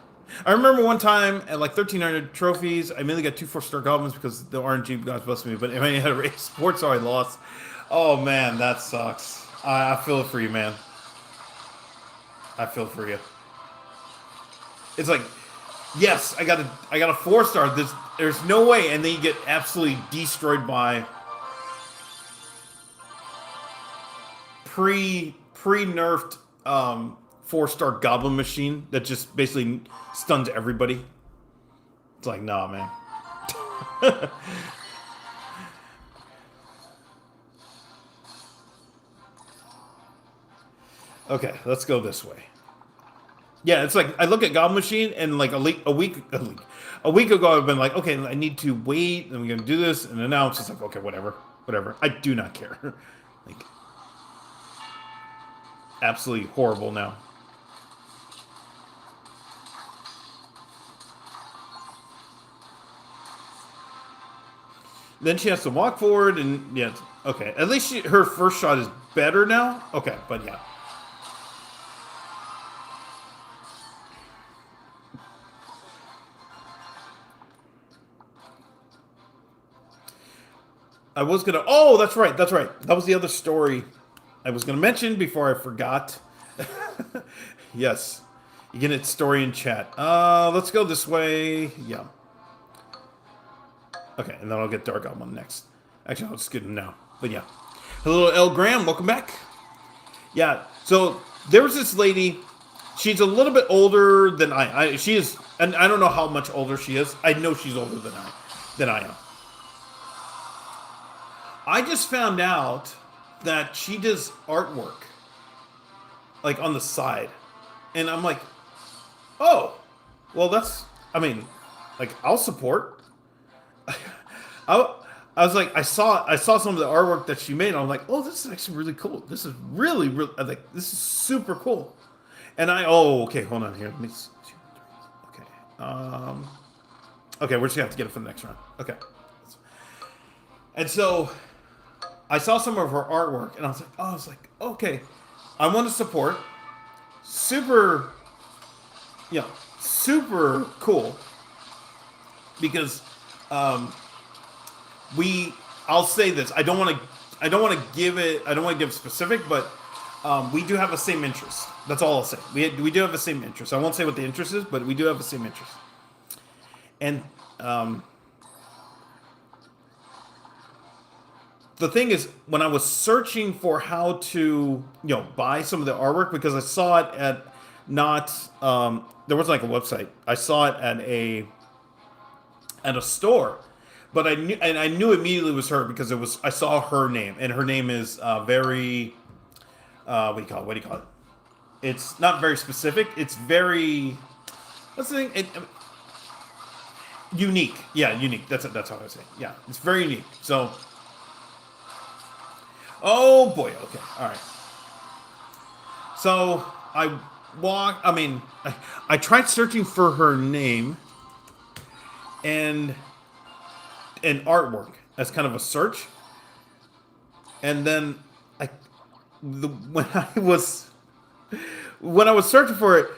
I remember one time at like 1,300 trophies, I mainly got 2 4-star goblins because the RNG guys busted me. But if I had a race sports, so I lost. Oh, man, that sucks. I feel it for you, man. I feel for you. It's like, yes, I got a 4-star. There's no way, and then you get absolutely destroyed by pre-nerfed 4-star goblin machine that just basically stuns everybody. It's like, nah, man. Okay, let's go this way. Yeah, it's like I look at Goblin Machine and like a week ago I've been like, okay, I need to wait and we're gonna do this, and then now it's just like, okay, whatever. I do not care. Like, absolutely horrible now. Then she has to walk forward, and yeah, okay. At least her first shot is better now. Okay, but yeah. I was gonna. Oh, that's right. That was the other story I was gonna mention before I forgot. Yes, you get its story in chat. Let's go this way. Yeah. Okay, and then I'll get Dark Goblin next. Actually, I'll just get him now. But yeah. Hello, L. Graham. Welcome back. Yeah, so there was this lady. She's a little bit older than she is, and I don't know how much older she is. I know she's older than I am. I just found out that she does artwork, like on the side, and I'm like, oh, well, that's. I mean, like, I'll support. I was like, I saw some of the artwork that she made. And I'm like, oh, this is actually really cool. This is really, like, this is super cool. And okay, hold on here. Let me see. Okay. Okay, we're just gonna have to get it for the next round. Okay. And so I saw some of her artwork, and I was like, okay, I want to support. Super, super cool. Because I'll say this. I don't want to give specific, but we do have the same interest. That's all I'll say. We do have the same interest. I won't say what the interest is, but we do have the same interest. And the thing is, when I was searching for how to, buy some of the artwork, because I saw it at there was like a website. I saw it at a store, but I knew immediately it was her because I saw her name, and her name is very what do you call it? It's not very specific. It's very, what's the thing? Unique. Yeah, unique. That's it. That's how I say. Yeah, it's very unique. So, oh boy. Okay. All right. So I tried searching for her name and artwork as kind of a search, and then when I was searching for it,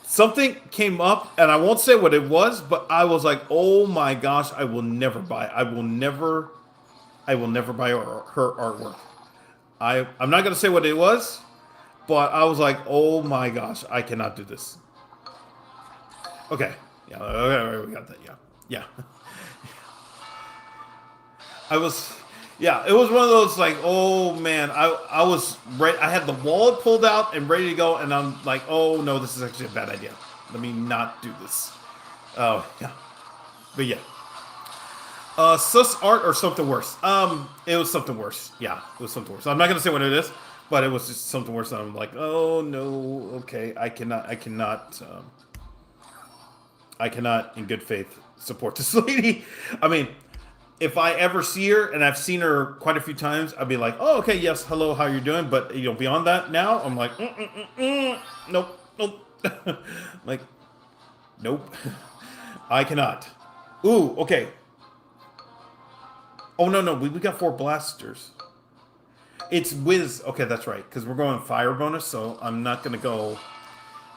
something came up, and I won't say what it was, but I was like, "Oh my gosh, I will never buy. I will never buy her artwork." I'm not gonna say what it was, but I was like, "Oh my gosh, I cannot do this." Okay, yeah, okay, we got that. Yeah, yeah. I was, yeah, it was one of those like, oh man, I was right. I had the wallet pulled out and ready to go, and I'm like, oh no, this is actually a bad idea. Let me not do this. Oh yeah, but yeah. Sus art or something worse. It was something worse. Yeah, it was something worse. I'm not gonna say what it is, but it was just something worse. And I'm like, oh no, okay, I cannot, in good faith, support this lady. I mean, if I ever see her, and I've seen her quite a few times, I'd be like, oh, okay, yes, hello, how you doing? But beyond that, now I'm like, nope, nope, like, nope, I cannot. Ooh, okay. Oh no, we got 4 blasters. It's whiz. Okay, that's right, because we're going fire bonus, so I'm not gonna go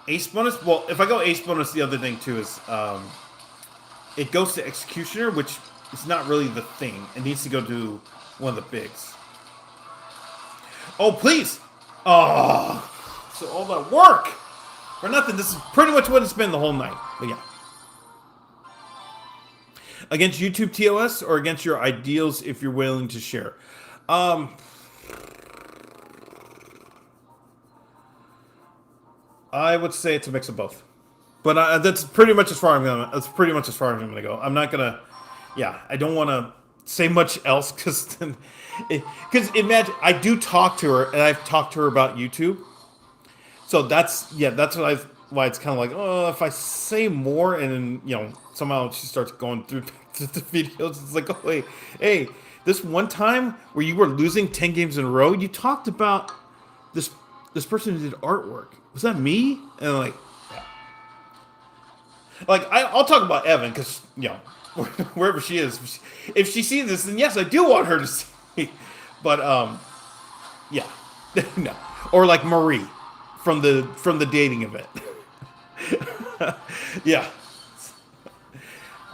ace bonus. Well, if I go ace bonus, the other thing too is it goes to executioner, which is not really the thing. It needs to go to one of the bigs. Oh please! Oh, so all that work for nothing. This is pretty much what it's been the whole night. But yeah. Against YouTube TOS or against your ideals if you're willing to share? I would say it's a mix of both. But that's pretty much as far That's pretty much as far as I'm gonna go. I'm not gonna. Yeah, I don't want to say much else because imagine I do talk to her and I've talked to her about YouTube. So that's why it's kind of like, oh, if I say more and then somehow she starts going through the videos, it's like, oh wait, hey, this one time where you were losing 10 games in a row, you talked about this person who did artwork. Was that me? And I'm like, yeah. Like I'll talk about Evan because wherever she is, if she sees this, then yes, I do want her to see. But yeah, no, or like Marie from the dating event. Yeah,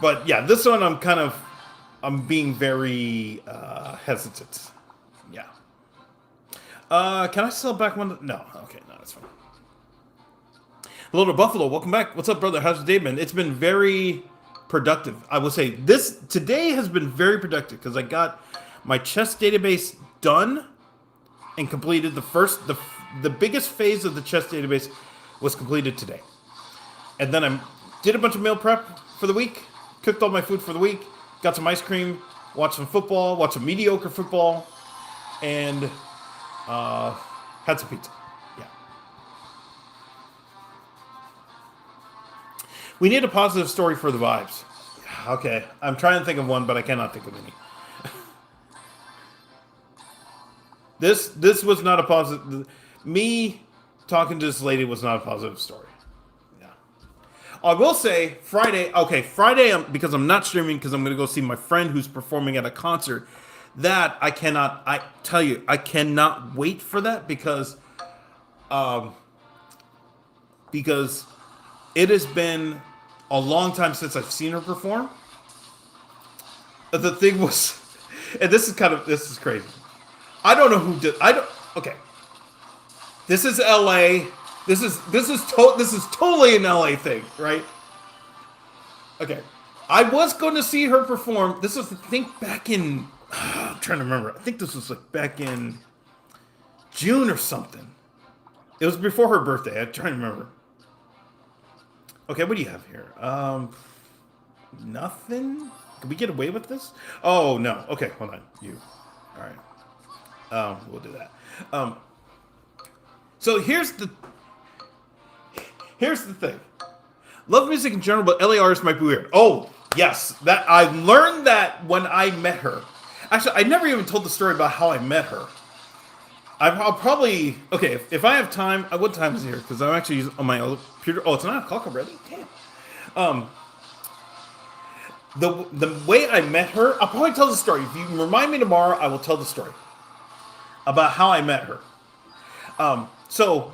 but yeah, this one I'm being very hesitant. Yeah. Can I sell back one? No. Okay, no, that's fine. Hello to Buffalo. Welcome back. What's up, brother? How's your day been? It's been very productive. I will say today has been very productive because I got my chess database done and completed the biggest phase of the chess database was completed today. And then I did a bunch of meal prep for the week, cooked all my food for the week, got some ice cream, watched some football, watched some mediocre football, and had some pizza. Yeah. We need a positive story for the vibes. Okay, I'm trying to think of one, but I cannot think of any. This was not a positive. Me talking to this lady was not a positive story. Yeah. I will say Friday. Okay, Friday because I'm not streaming because I'm going to go see my friend who's performing at a concert. That I cannot. I tell you, I cannot wait for that because it has been a long time since I've seen her perform. The thing was, and this is crazy. I don't know who did. Okay. This is LA. This is totally an LA thing, right? Okay. I was going to see her perform. This was, I think, back in. I'm trying to remember. I think this was like back in June or something. It was before her birthday. I'm trying to remember. Okay, what do you have here? Nothing. Can we get away with this? Oh no. Okay, hold on. You. All right. We'll do that. So here's here's the thing. Love music in general, but LA artists might be weird. Oh, yes. That I learned that when I met her. Actually, I never even told the story about how I met her. I'll probably... Okay, if I have time... What time is it here? Because I'm actually on my other computer. Oh, it's 9 o'clock already? Damn. The way I met her... I'll probably tell the story. If you remind me tomorrow, I will tell the story. About how I met her. So...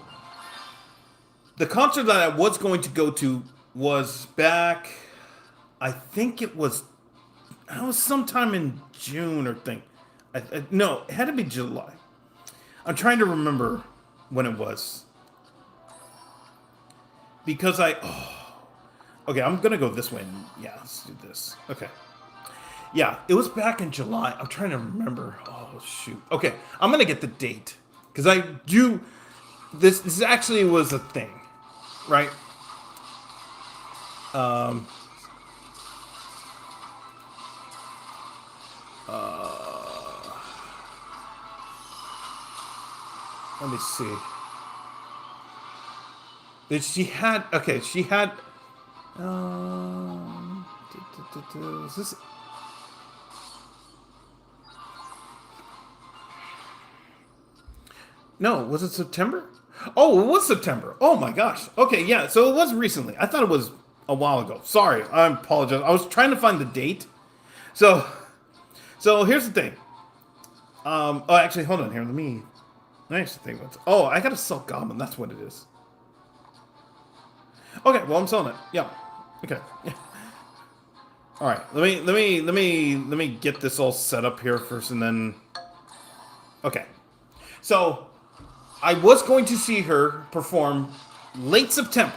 The concert that I was going to go to was back... I think it was sometime in June or thing. No, it had to be July. I'm trying to remember when it was. Because okay, I'm going to go this way. Yeah, let's do this. Okay. Yeah, it was back in July. I'm trying to remember. Oh, shoot. Okay, I'm going to get the date. Because I do... This actually was a thing. Right? Let me see. She had... Okay, she had... is this... No, was it September? Oh, it was September. Oh my gosh. Okay, yeah, so it was recently. I thought it was a while ago. Sorry, I apologize. I was trying to find the date. So here's the thing. Oh, actually, hold on here. Let me actually think about it. Oh, I got to sell Goblin. That's what it is. Okay, well, I'm selling it. Yeah. Okay. All right. Let me get this all set up here first, and then. Okay. So, I was going to see her perform late September,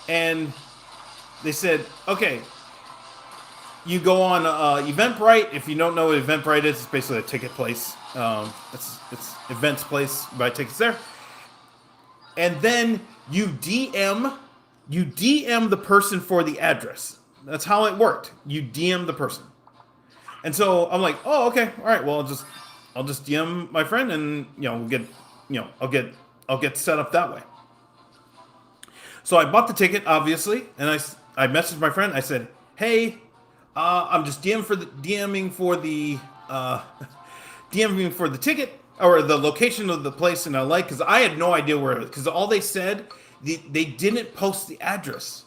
and they said, okay, you go on Eventbrite. If you don't know what Eventbrite is, it's basically a ticket place. It's events place, buy tickets there, and then you DM the person for the address. That's how it worked. You DM the person, and so I'm like, oh, okay, all right. Well, I'll just DM my friend, and we'll get, I'll get set up that way. So I bought the ticket, obviously, and I messaged my friend. I said, hey, I'm just DMing for the DMing for the ticket or the location of the place in LA, because I had no idea where it was, because all they said, they didn't post the address,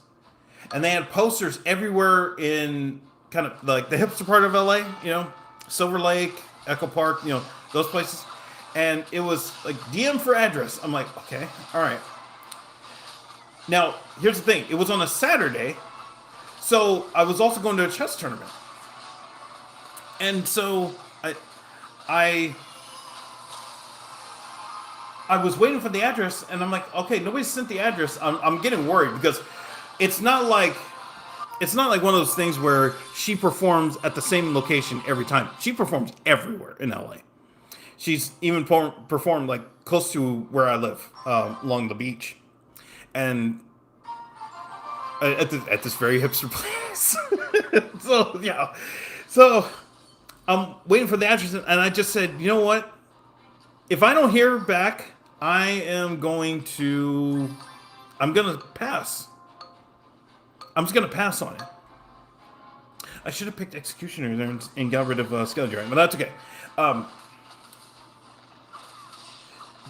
and they had posters everywhere in kind of like the hipster part of LA, Silver Lake, Echo Park, those places. And it was like DM for address. I'm like, okay, all right. Now, here's the thing. It was on a Saturday. So I was also going to a chess tournament. And so I was waiting for the address, and I'm like, okay, nobody sent the address. I'm getting worried, because it's not like one of those things where she performs at the same location every time. She performs everywhere in LA. She's even performed like close to where I live, along the beach, and at this very hipster place. So yeah, so I'm waiting for the address, and I just said, you know what? If I don't hear back, I'm gonna pass. I'm just gonna pass on it. I should have picked Executioner there and got rid of Skeleton, but that's okay.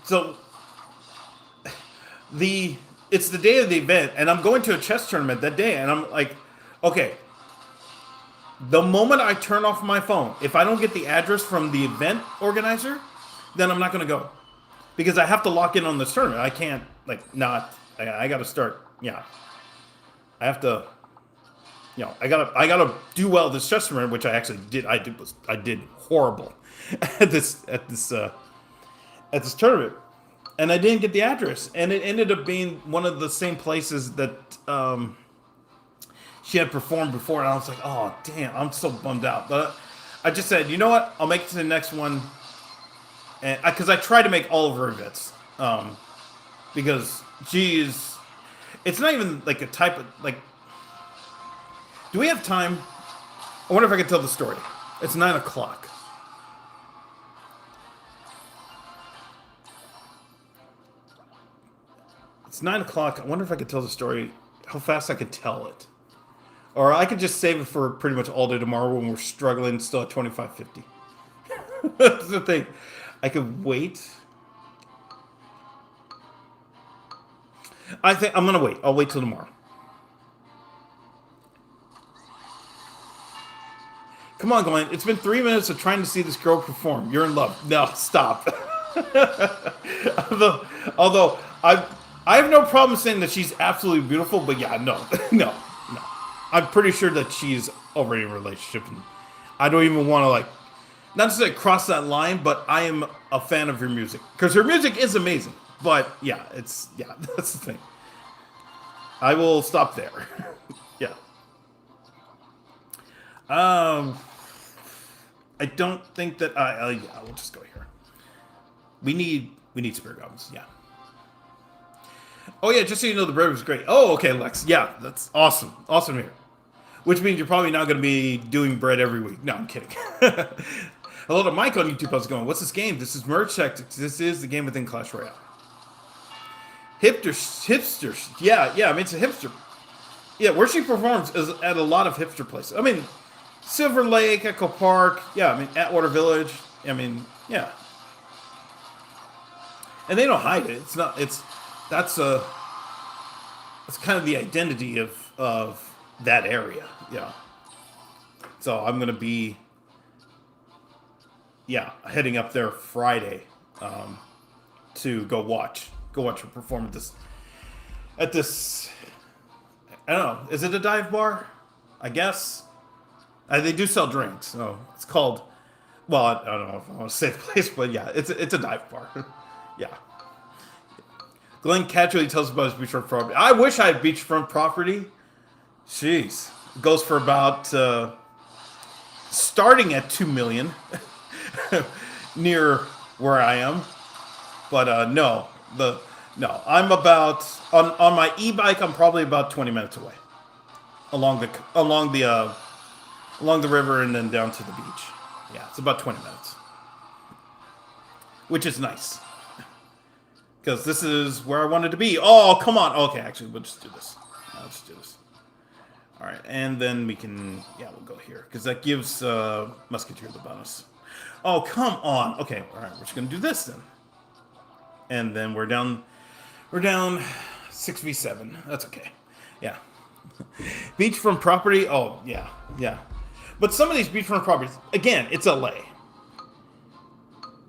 So it's the day of the event, and I'm going to a chess tournament that day, and I'm like, okay. The moment I turn off my phone, if I don't get the address from the event organizer, then I'm not going to go, because I have to lock in on this tournament. I can't I got to start. Yeah. I have to, I gotta do well this chess tournament, which I actually did. I did horrible at this tournament, and I didn't get the address, and it ended up being one of the same places that she had performed before, and I was like, oh damn, I'm so bummed out. But I just said, you know what, I'll make it to the next one, and because I try to make all of her events, because it's not even like a type of like. Do we have time? I wonder if I can tell the story. It's 9 o'clock. It's 9 o'clock. I wonder if I could tell the story, how fast I could tell it. Or I could just save it for pretty much all day tomorrow when we're struggling still at 25.50. That's the thing. I could wait. I think I'm going to wait. I'll wait till tomorrow. Come on, Glenn. It's been 3 minutes of trying to see this girl perform. You're in love. No, stop. although I have no problem saying that she's absolutely beautiful, but yeah, no. No. I'm pretty sure that she's already in a relationship. And I don't even want to, like, not to say cross that line, but I am a fan of her music. Because her music is amazing. But yeah, that's the thing. I will stop there. Yeah. I don't think that yeah, we'll just go here. We need spirit goblins. Yeah. Oh yeah, just so you know, the bread was great. Oh, okay, Lex. Yeah, that's awesome. Awesome here. Which means you're probably not going to be doing bread every week. No, I'm kidding. Hello to Mike on YouTube. How's it going? What's this game? This is Merge Tactics. This is the game within Clash Royale. Hipsters. Yeah. I mean, it's a hipster. Yeah, where she performs is at a lot of hipster places. I mean, Silver Lake, Echo Park. Yeah, I mean, Atwater Village. I mean, yeah. And they don't hide it. That's kind of the identity of that area. Yeah. So I'm gonna be heading up there Friday to go watch her perform at this. I don't know. Is it a dive bar? I guess. They do sell drinks. So it's called. Well, I don't know if I want to say the place, but yeah, it's a dive bar. Yeah. Glenn casually tells about his beachfront property. I wish I had beachfront property. Jeez. It goes for about starting at 2 million near where I am. But no. I'm about on my e-bike, I'm probably about 20 minutes away. Along the river and then down to the beach. Yeah, it's about 20 minutes. Which is nice. Because this is where I wanted to be. Oh, come on. Okay, actually, we'll just do this. I'll just do this. All right, and then we can... Yeah, we'll go here. Because that gives Musketeer the bonus. Oh, come on. Okay, all right, we're just going to do this then. And then we're down 6v7. That's okay. Yeah. Beachfront property. Oh, yeah. But some of these beachfront properties, again, it's LA.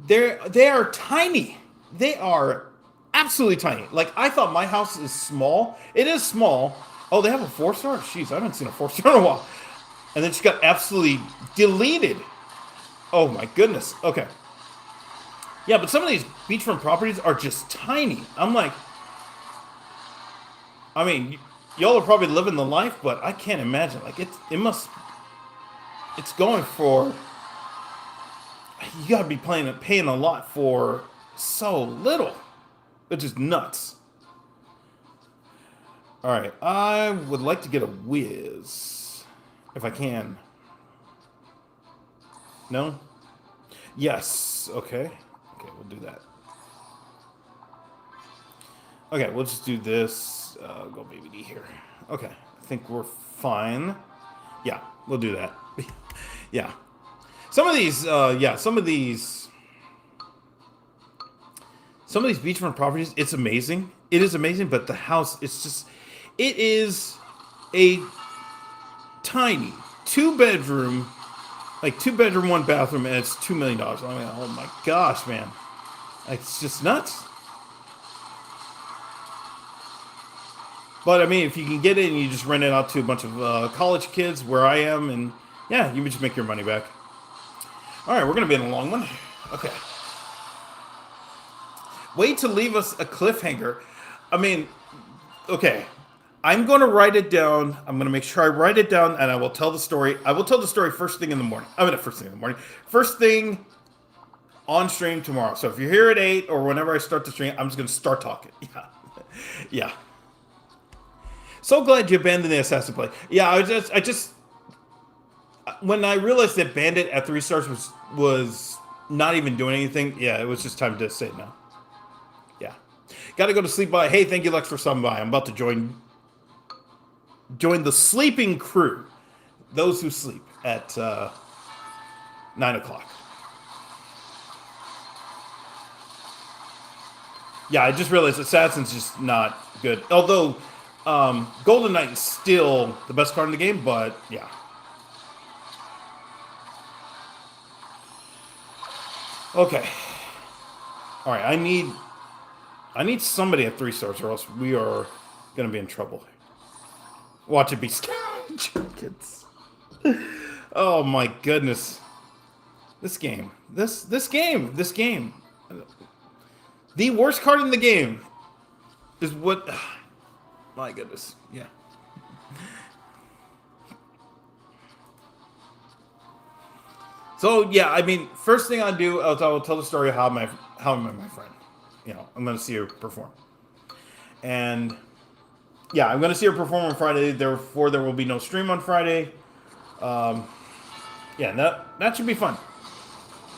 They are tiny. They are absolutely tiny. Like, I thought my house is small. It is small. Oh, they have a 4-star? Jeez, I haven't seen a 4-star in a while. And then she got absolutely deleted. Oh, my goodness. Okay. Yeah, but some of these beachfront properties are just tiny. I'm like, I mean, y'all are probably living the life, but I can't imagine. Like, it's going for, you gotta be paying a lot for so little, which is nuts. All right, I would like to get a whiz, if I can. No? Yes. Okay, we'll do that. Okay, we'll just do this. Go BBD here. Okay, I think we're fine. Yeah, we'll do that. Yeah. Some of these beachfront properties, it's amazing. It is amazing, but the house, it is a tiny 2-bedroom, like 2-bedroom, 1-bathroom, and it's $2 million. I mean, oh my gosh, man. It's just nuts. But I mean, if you can get it and you just rent it out to a bunch of college kids where I am, and yeah, you would just make your money back. All right, we're going to be in a long one. Okay. Way to leave us a cliffhanger. I mean, okay. I'm going to write it down. I'm going to make sure I write it down, and I will tell the story. I will tell the story first thing in the morning. I mean, not first thing in the morning. First thing on stream tomorrow. So if you're here at 8 or whenever I start the stream, I'm just going to start talking. Yeah. Yeah. So glad you abandoned the assassin play. Yeah, I just when I realized that Bandit at 3 stars was not even doing anything, yeah, it was just time to say no. Yeah. Got to go to sleep by. Hey, thank you, Lex, for stopping by. I'm about to join the sleeping crew. Those who sleep at 9 o'clock. Yeah, I just realized Assassin's just not good. Although Golden Knight is still the best card in the game, but yeah. Okay. All right, I need somebody at 3 stars, or else we are gonna be in trouble. Watch it be kids. Oh my goodness. This game. This game. The worst card in the game is what. My goodness. Yeah. So yeah, I mean, first thing I do, I will tell the story of how I met my friend. You know, I'm gonna see her perform, and yeah, I'm gonna see her perform on Friday. Therefore, there will be no stream on Friday. Yeah, that should be fun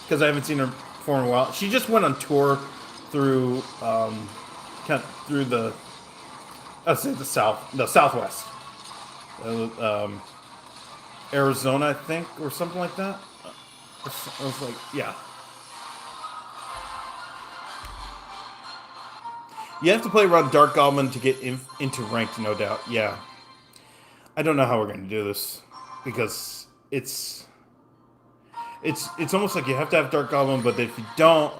because I haven't seen her perform in a while. She just went on tour through through the let's say the southwest, Arizona, I think, or something like that. I was like, yeah. You have to play around Dark Goblin to get into ranked, no doubt. Yeah. I don't know how we're going to do this because it's almost like you have to have Dark Goblin, but if you don't,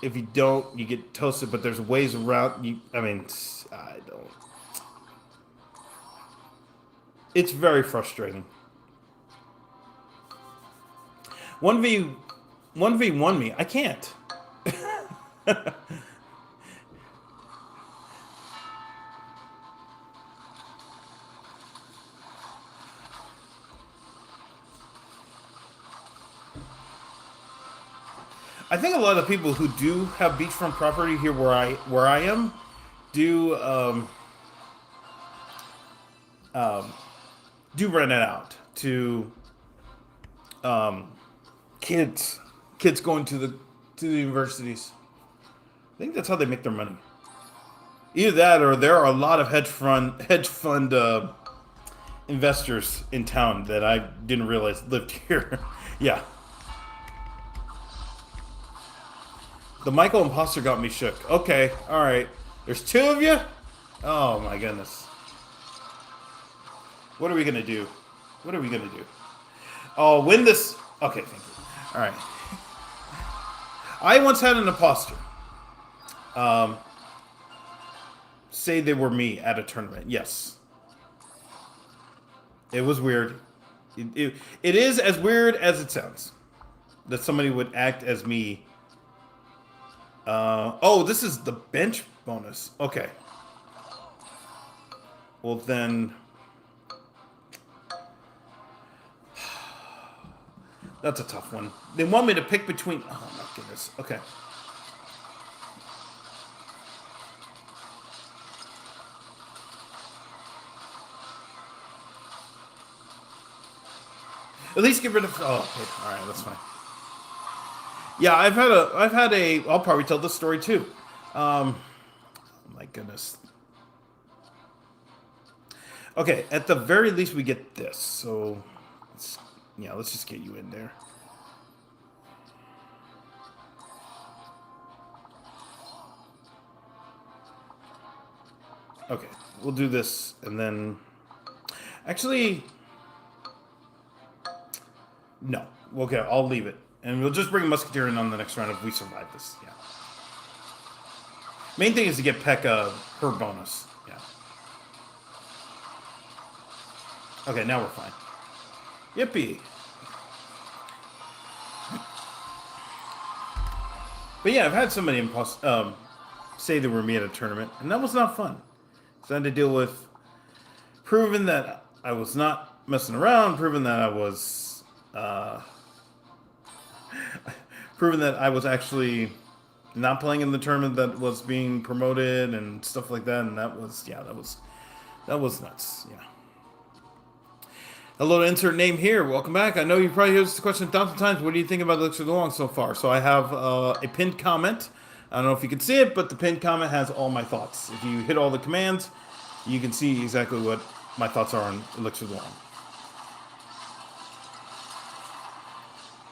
you get toasted. But there's ways around. I don't. It's very frustrating. 1v1 me. I can't. I think a lot of people who do have beachfront property here where I am do rent it out to kids going to the universities. I think that's how they make their money. Either that, or there are a lot of hedge fund investors in town that I didn't realize lived here. Yeah. The Michael imposter got me shook. Okay, all right. There's 2 of you? Oh my goodness. What are we gonna do? Oh, win this. Okay, thank you. All right. I once had an imposter say they were me at a tournament. Yes. It was weird. It is as weird as it sounds that somebody would act as me. Oh, this is the bench bonus. Okay. Well, then. That's a tough one. They want me to pick between. Oh, my goodness. Okay. At least get rid of. Oh, okay. All right. That's fine. Yeah, I've had a. I'll probably tell this story too. Oh my goodness. Okay, at the very least we get this. So, let's just get you in there. Okay, we'll do this and then. Actually, no. Okay, I'll leave it. And we'll just bring Musketeer in on the next round if we survive this. Yeah. Main thing is to get Pekka her bonus. Yeah. Okay, now we're fine. Yippee. But yeah, I've had somebody say they were me at a tournament, and that was not fun. So I had to deal with proving that I was not messing around, proving that I was actually not playing in the tournament that was being promoted and stuff like that, and that was nuts. Yeah. Hello to insert name here. Welcome back. I know you probably heard this question 1,000 times. What do you think about Elixir of the Long so far? So I have a pinned comment I don't know if you can see it, but the pinned comment has all my thoughts. If you hit all the commands, you can see exactly what my thoughts are on Elixir of the Long.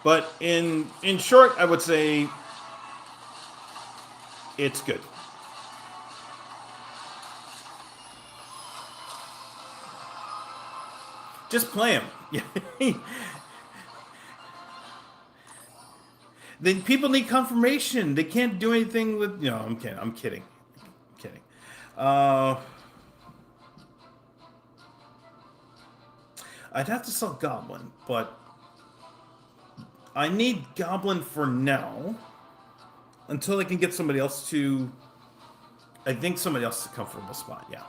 But in short, I would say it's good. Just play him. Then people need confirmation. They can't do anything with. No, I'm kidding. I'm kidding. I'm kidding. I'd have to sell Goblin, but I need Goblin for now until I can get somebody else to. I think somebody else is a comfortable spot. Yeah.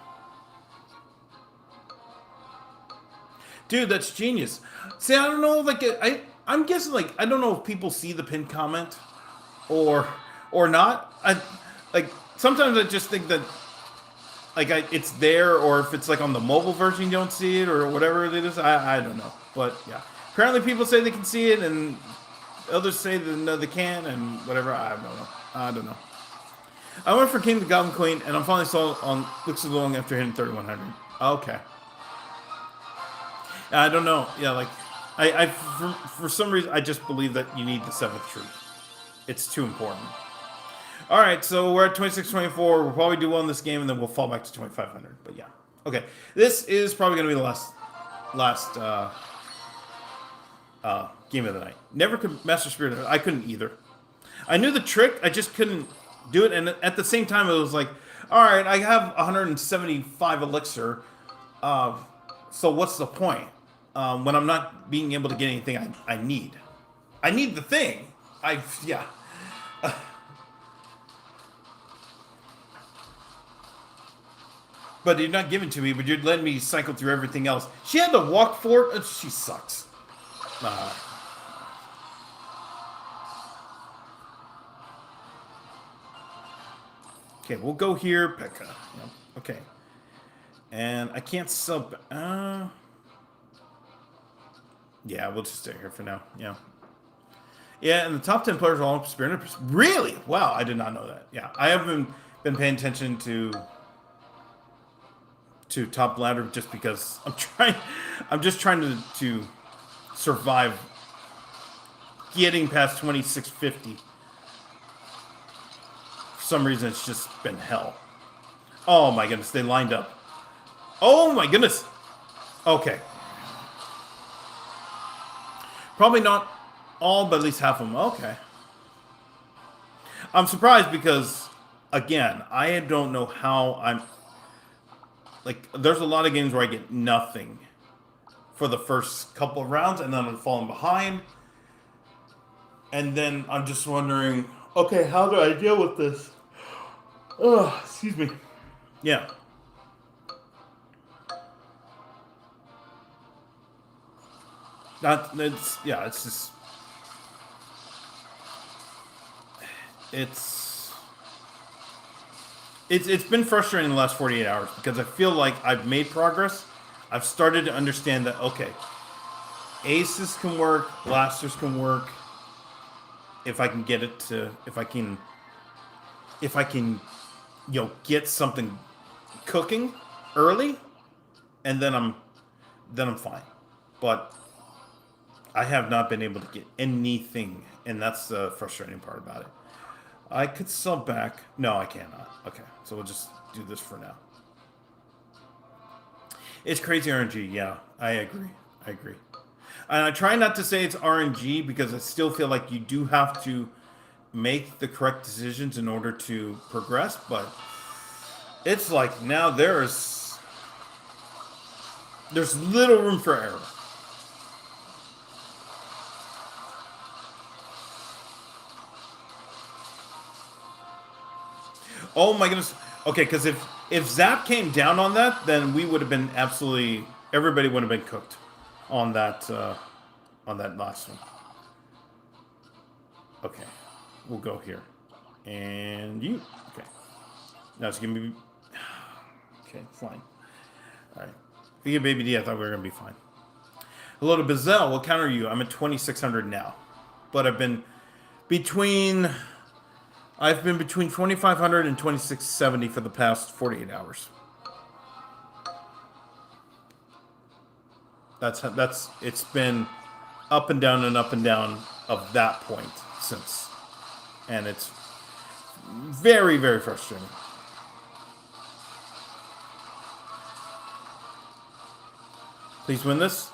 Dude, that's genius. See, I don't know, like, I'm guessing, like, I don't know if people see the pinned comment or not. Like, sometimes I just think that, like, it's there, or if it's, like, on the mobile version, you don't see it, or whatever it is. I don't know. But, yeah. Apparently people say they can see it, and others say that no, they can't, and whatever. I don't know. I went for King the Goblin Queen, and I'm finally sold on Looks of the Long after hitting 3,100. Okay. I don't know. Yeah, like, for some reason, I just believe that you need the 7th truth. It's too important. All right, so we're at 26-24. We'll probably do well in this game, and then we'll fall back to 2,500. But yeah, okay. This is probably going to be the last game of the night. Never could master Spirit. I couldn't either. I knew the trick. I just couldn't do it. And at the same time, it was like, all right, I have 175 elixir. So what's the point? When I'm not being able to get anything I need. I need the thing. Yeah. But you're not giving to me, but you're letting me cycle through everything else. She had to walk for it. She sucks. Okay, we'll go here. Pekka. Yep. Okay. And I can't sell... yeah, we'll just stay here for now. Yeah. Yeah, and the top 10 players are all Spirit. Really? Wow, I did not know that. Yeah, I haven't been paying attention to top ladder just because I'm just trying to survive getting past 2650. For some reason, it's just been hell. Oh my goodness, they lined up. Oh my goodness. Okay. Probably not all, but at least half of them. Okay. I'm surprised because, again, I don't know how I'm... Like, there's a lot of games where I get nothing for the first couple of rounds, and then I'm falling behind. And then I'm just wondering, okay, how do I deal with this? Oh, excuse me. Yeah. It's just... It's been frustrating the last 48 hours because I feel like I've made progress. I've started to understand that, okay, aces can work, blasters can work. If I can get it to, if I can, get something cooking early, and then I'm fine. But I have not been able to get anything, and that's the frustrating part about it. I could sell back. No, I cannot. Okay, so we'll just do this for now. It's crazy RNG. Yeah, I agree. And I try not to say it's RNG because I still feel like you do have to make the correct decisions in order to progress. But it's like now there's little room for error. Oh my goodness. Okay, because if Zap came down on that, then we would have been absolutely... Everybody would have been cooked on that last one. Okay. We'll go here. And you. Okay. Now it's going to be... Okay, fine. Alright. If you get Baby D, I thought we were going to be fine. Hello to Bazell. We'll counter you. I'm at 2,600 now. But I've been between... I've been between 2,500 and 2,670 for the past 48 hours. That's it's been up and down and up and down of that point since, and it's very, very frustrating. Please win this.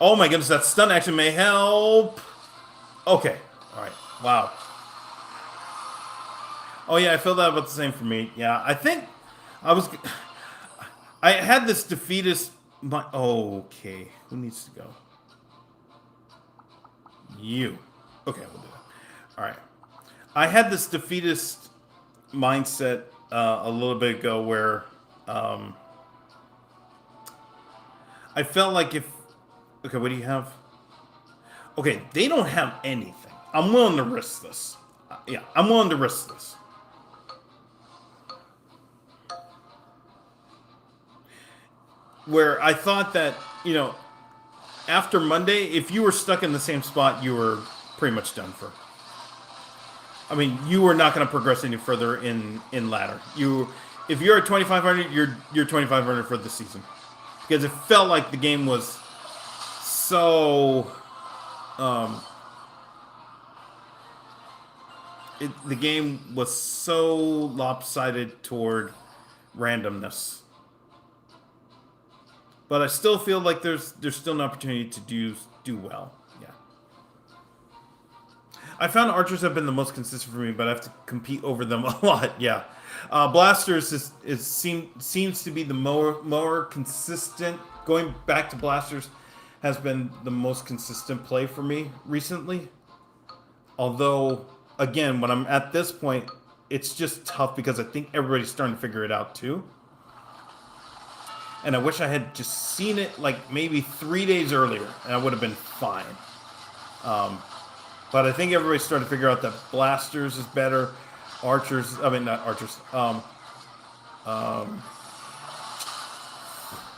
Oh my goodness, that stun action may help. Okay, all right, wow. Oh yeah, I feel that about the same for me. Yeah, I think I had this defeatist. Okay, who needs to go? You. Okay, we'll do that. All right. I had this defeatist mindset a little bit ago where I felt like if. Okay, what do you have? Okay, they don't have anything. I'm willing to risk this. Yeah, I'm willing to risk this. Where I thought that, after Monday, if you were stuck in the same spot, you were pretty much done for. I mean, you were not going to progress any further in ladder. If you're at 2,500, you're 2,500 for the season, because it felt like the game was so. The game was so lopsided toward randomness. But I still feel like there's still an opportunity to do well. Yeah. I found archers have been the most consistent for me, but I have to compete over them a lot. Yeah. Blasters seems to be the more consistent. Going back to blasters has been the most consistent play for me recently. Although, again, when I'm at this point, it's just tough because I think everybody's starting to figure it out too. And I wish I had just seen it like maybe 3 days earlier, and I would have been fine. But I think everybody's starting to figure out that blasters is better. Archers, I mean, not archers.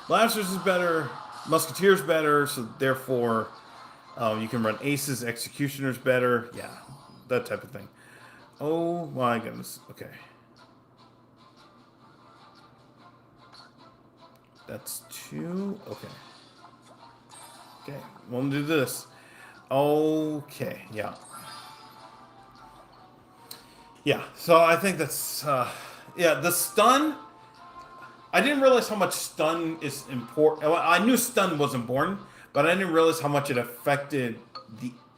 Blasters is better. Musketeers better. So therefore, you can run aces. Executioners better. Yeah, that type of thing. Oh my goodness. Okay. That's 2. Okay. Okay. We'll do this. Okay. Yeah. Yeah. So I think that's. Yeah. The stun. I didn't realize how much stun is important. I knew stun was important, but I didn't realize how much it affected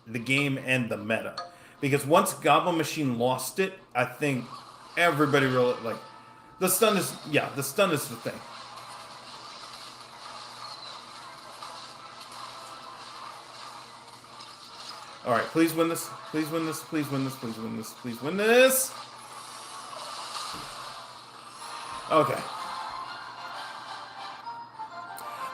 the game and the meta. Because once Goblin Machine lost it, I think everybody really the stun is. Yeah. The stun is the thing. All right, please win this. Please win this. Please win this. Please win this. Please win this. Okay.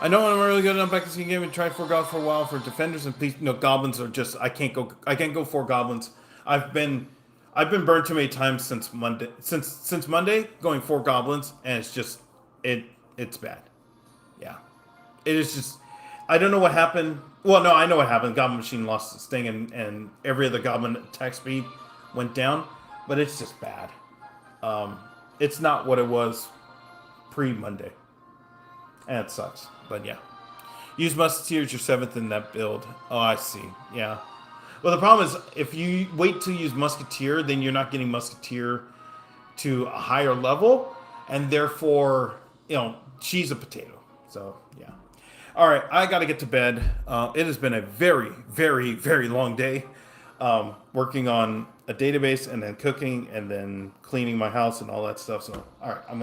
I know I'm really good enough back to the game and tried 4 goblins for a while for defenders and please. Goblins are just I can't go 4 goblins. I've been burned too many times since Monday. Since Monday, going 4 goblins, and it's just it's bad. Yeah, it is just. I don't know what happened. Well, no, I know what happened. Goblin Machine lost its thing, and every other goblin attack speed went down. But it's just bad. It's not what it was pre-Monday. And it sucks. But yeah. Use Musketeers, you're 7th in that build. Oh, I see. Yeah. Well, the problem is, if you wait to use Musketeer, then you're not getting Musketeer to a higher level. And therefore, she's a potato. So, yeah. All right, I got to get to bed. It has been a very, very, very long day working on a database and then cooking and then cleaning my house and all that stuff. So, all right, I'm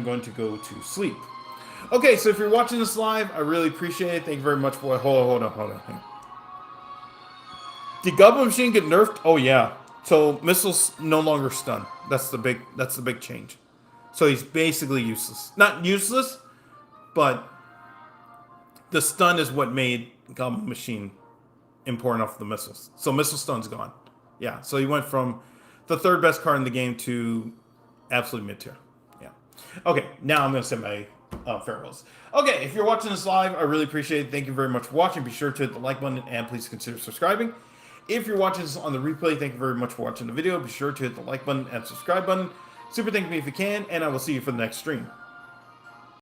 going to go to sleep. Okay, so if you're watching this live, I really appreciate it. Thank you very much for it. Hold on. Did Goblin Machine get nerfed? Oh yeah. So missiles no longer stun. That's the big change. So he's basically useless. Not useless, but the stun is what made Goblin Machine important off the missiles. So missile stun's gone. Yeah. So he went from the 3rd best card in the game to absolute mid tier. Yeah. Okay. Now I'm gonna say my farewells. Okay. If you're watching this live, I really appreciate it. Thank you very much for watching. Be sure to hit the like button and please consider subscribing. If you're watching this on the replay, thank you very much for watching the video. Be sure to hit the like button and subscribe button. Super thank me if you can, and I will see you for the next stream.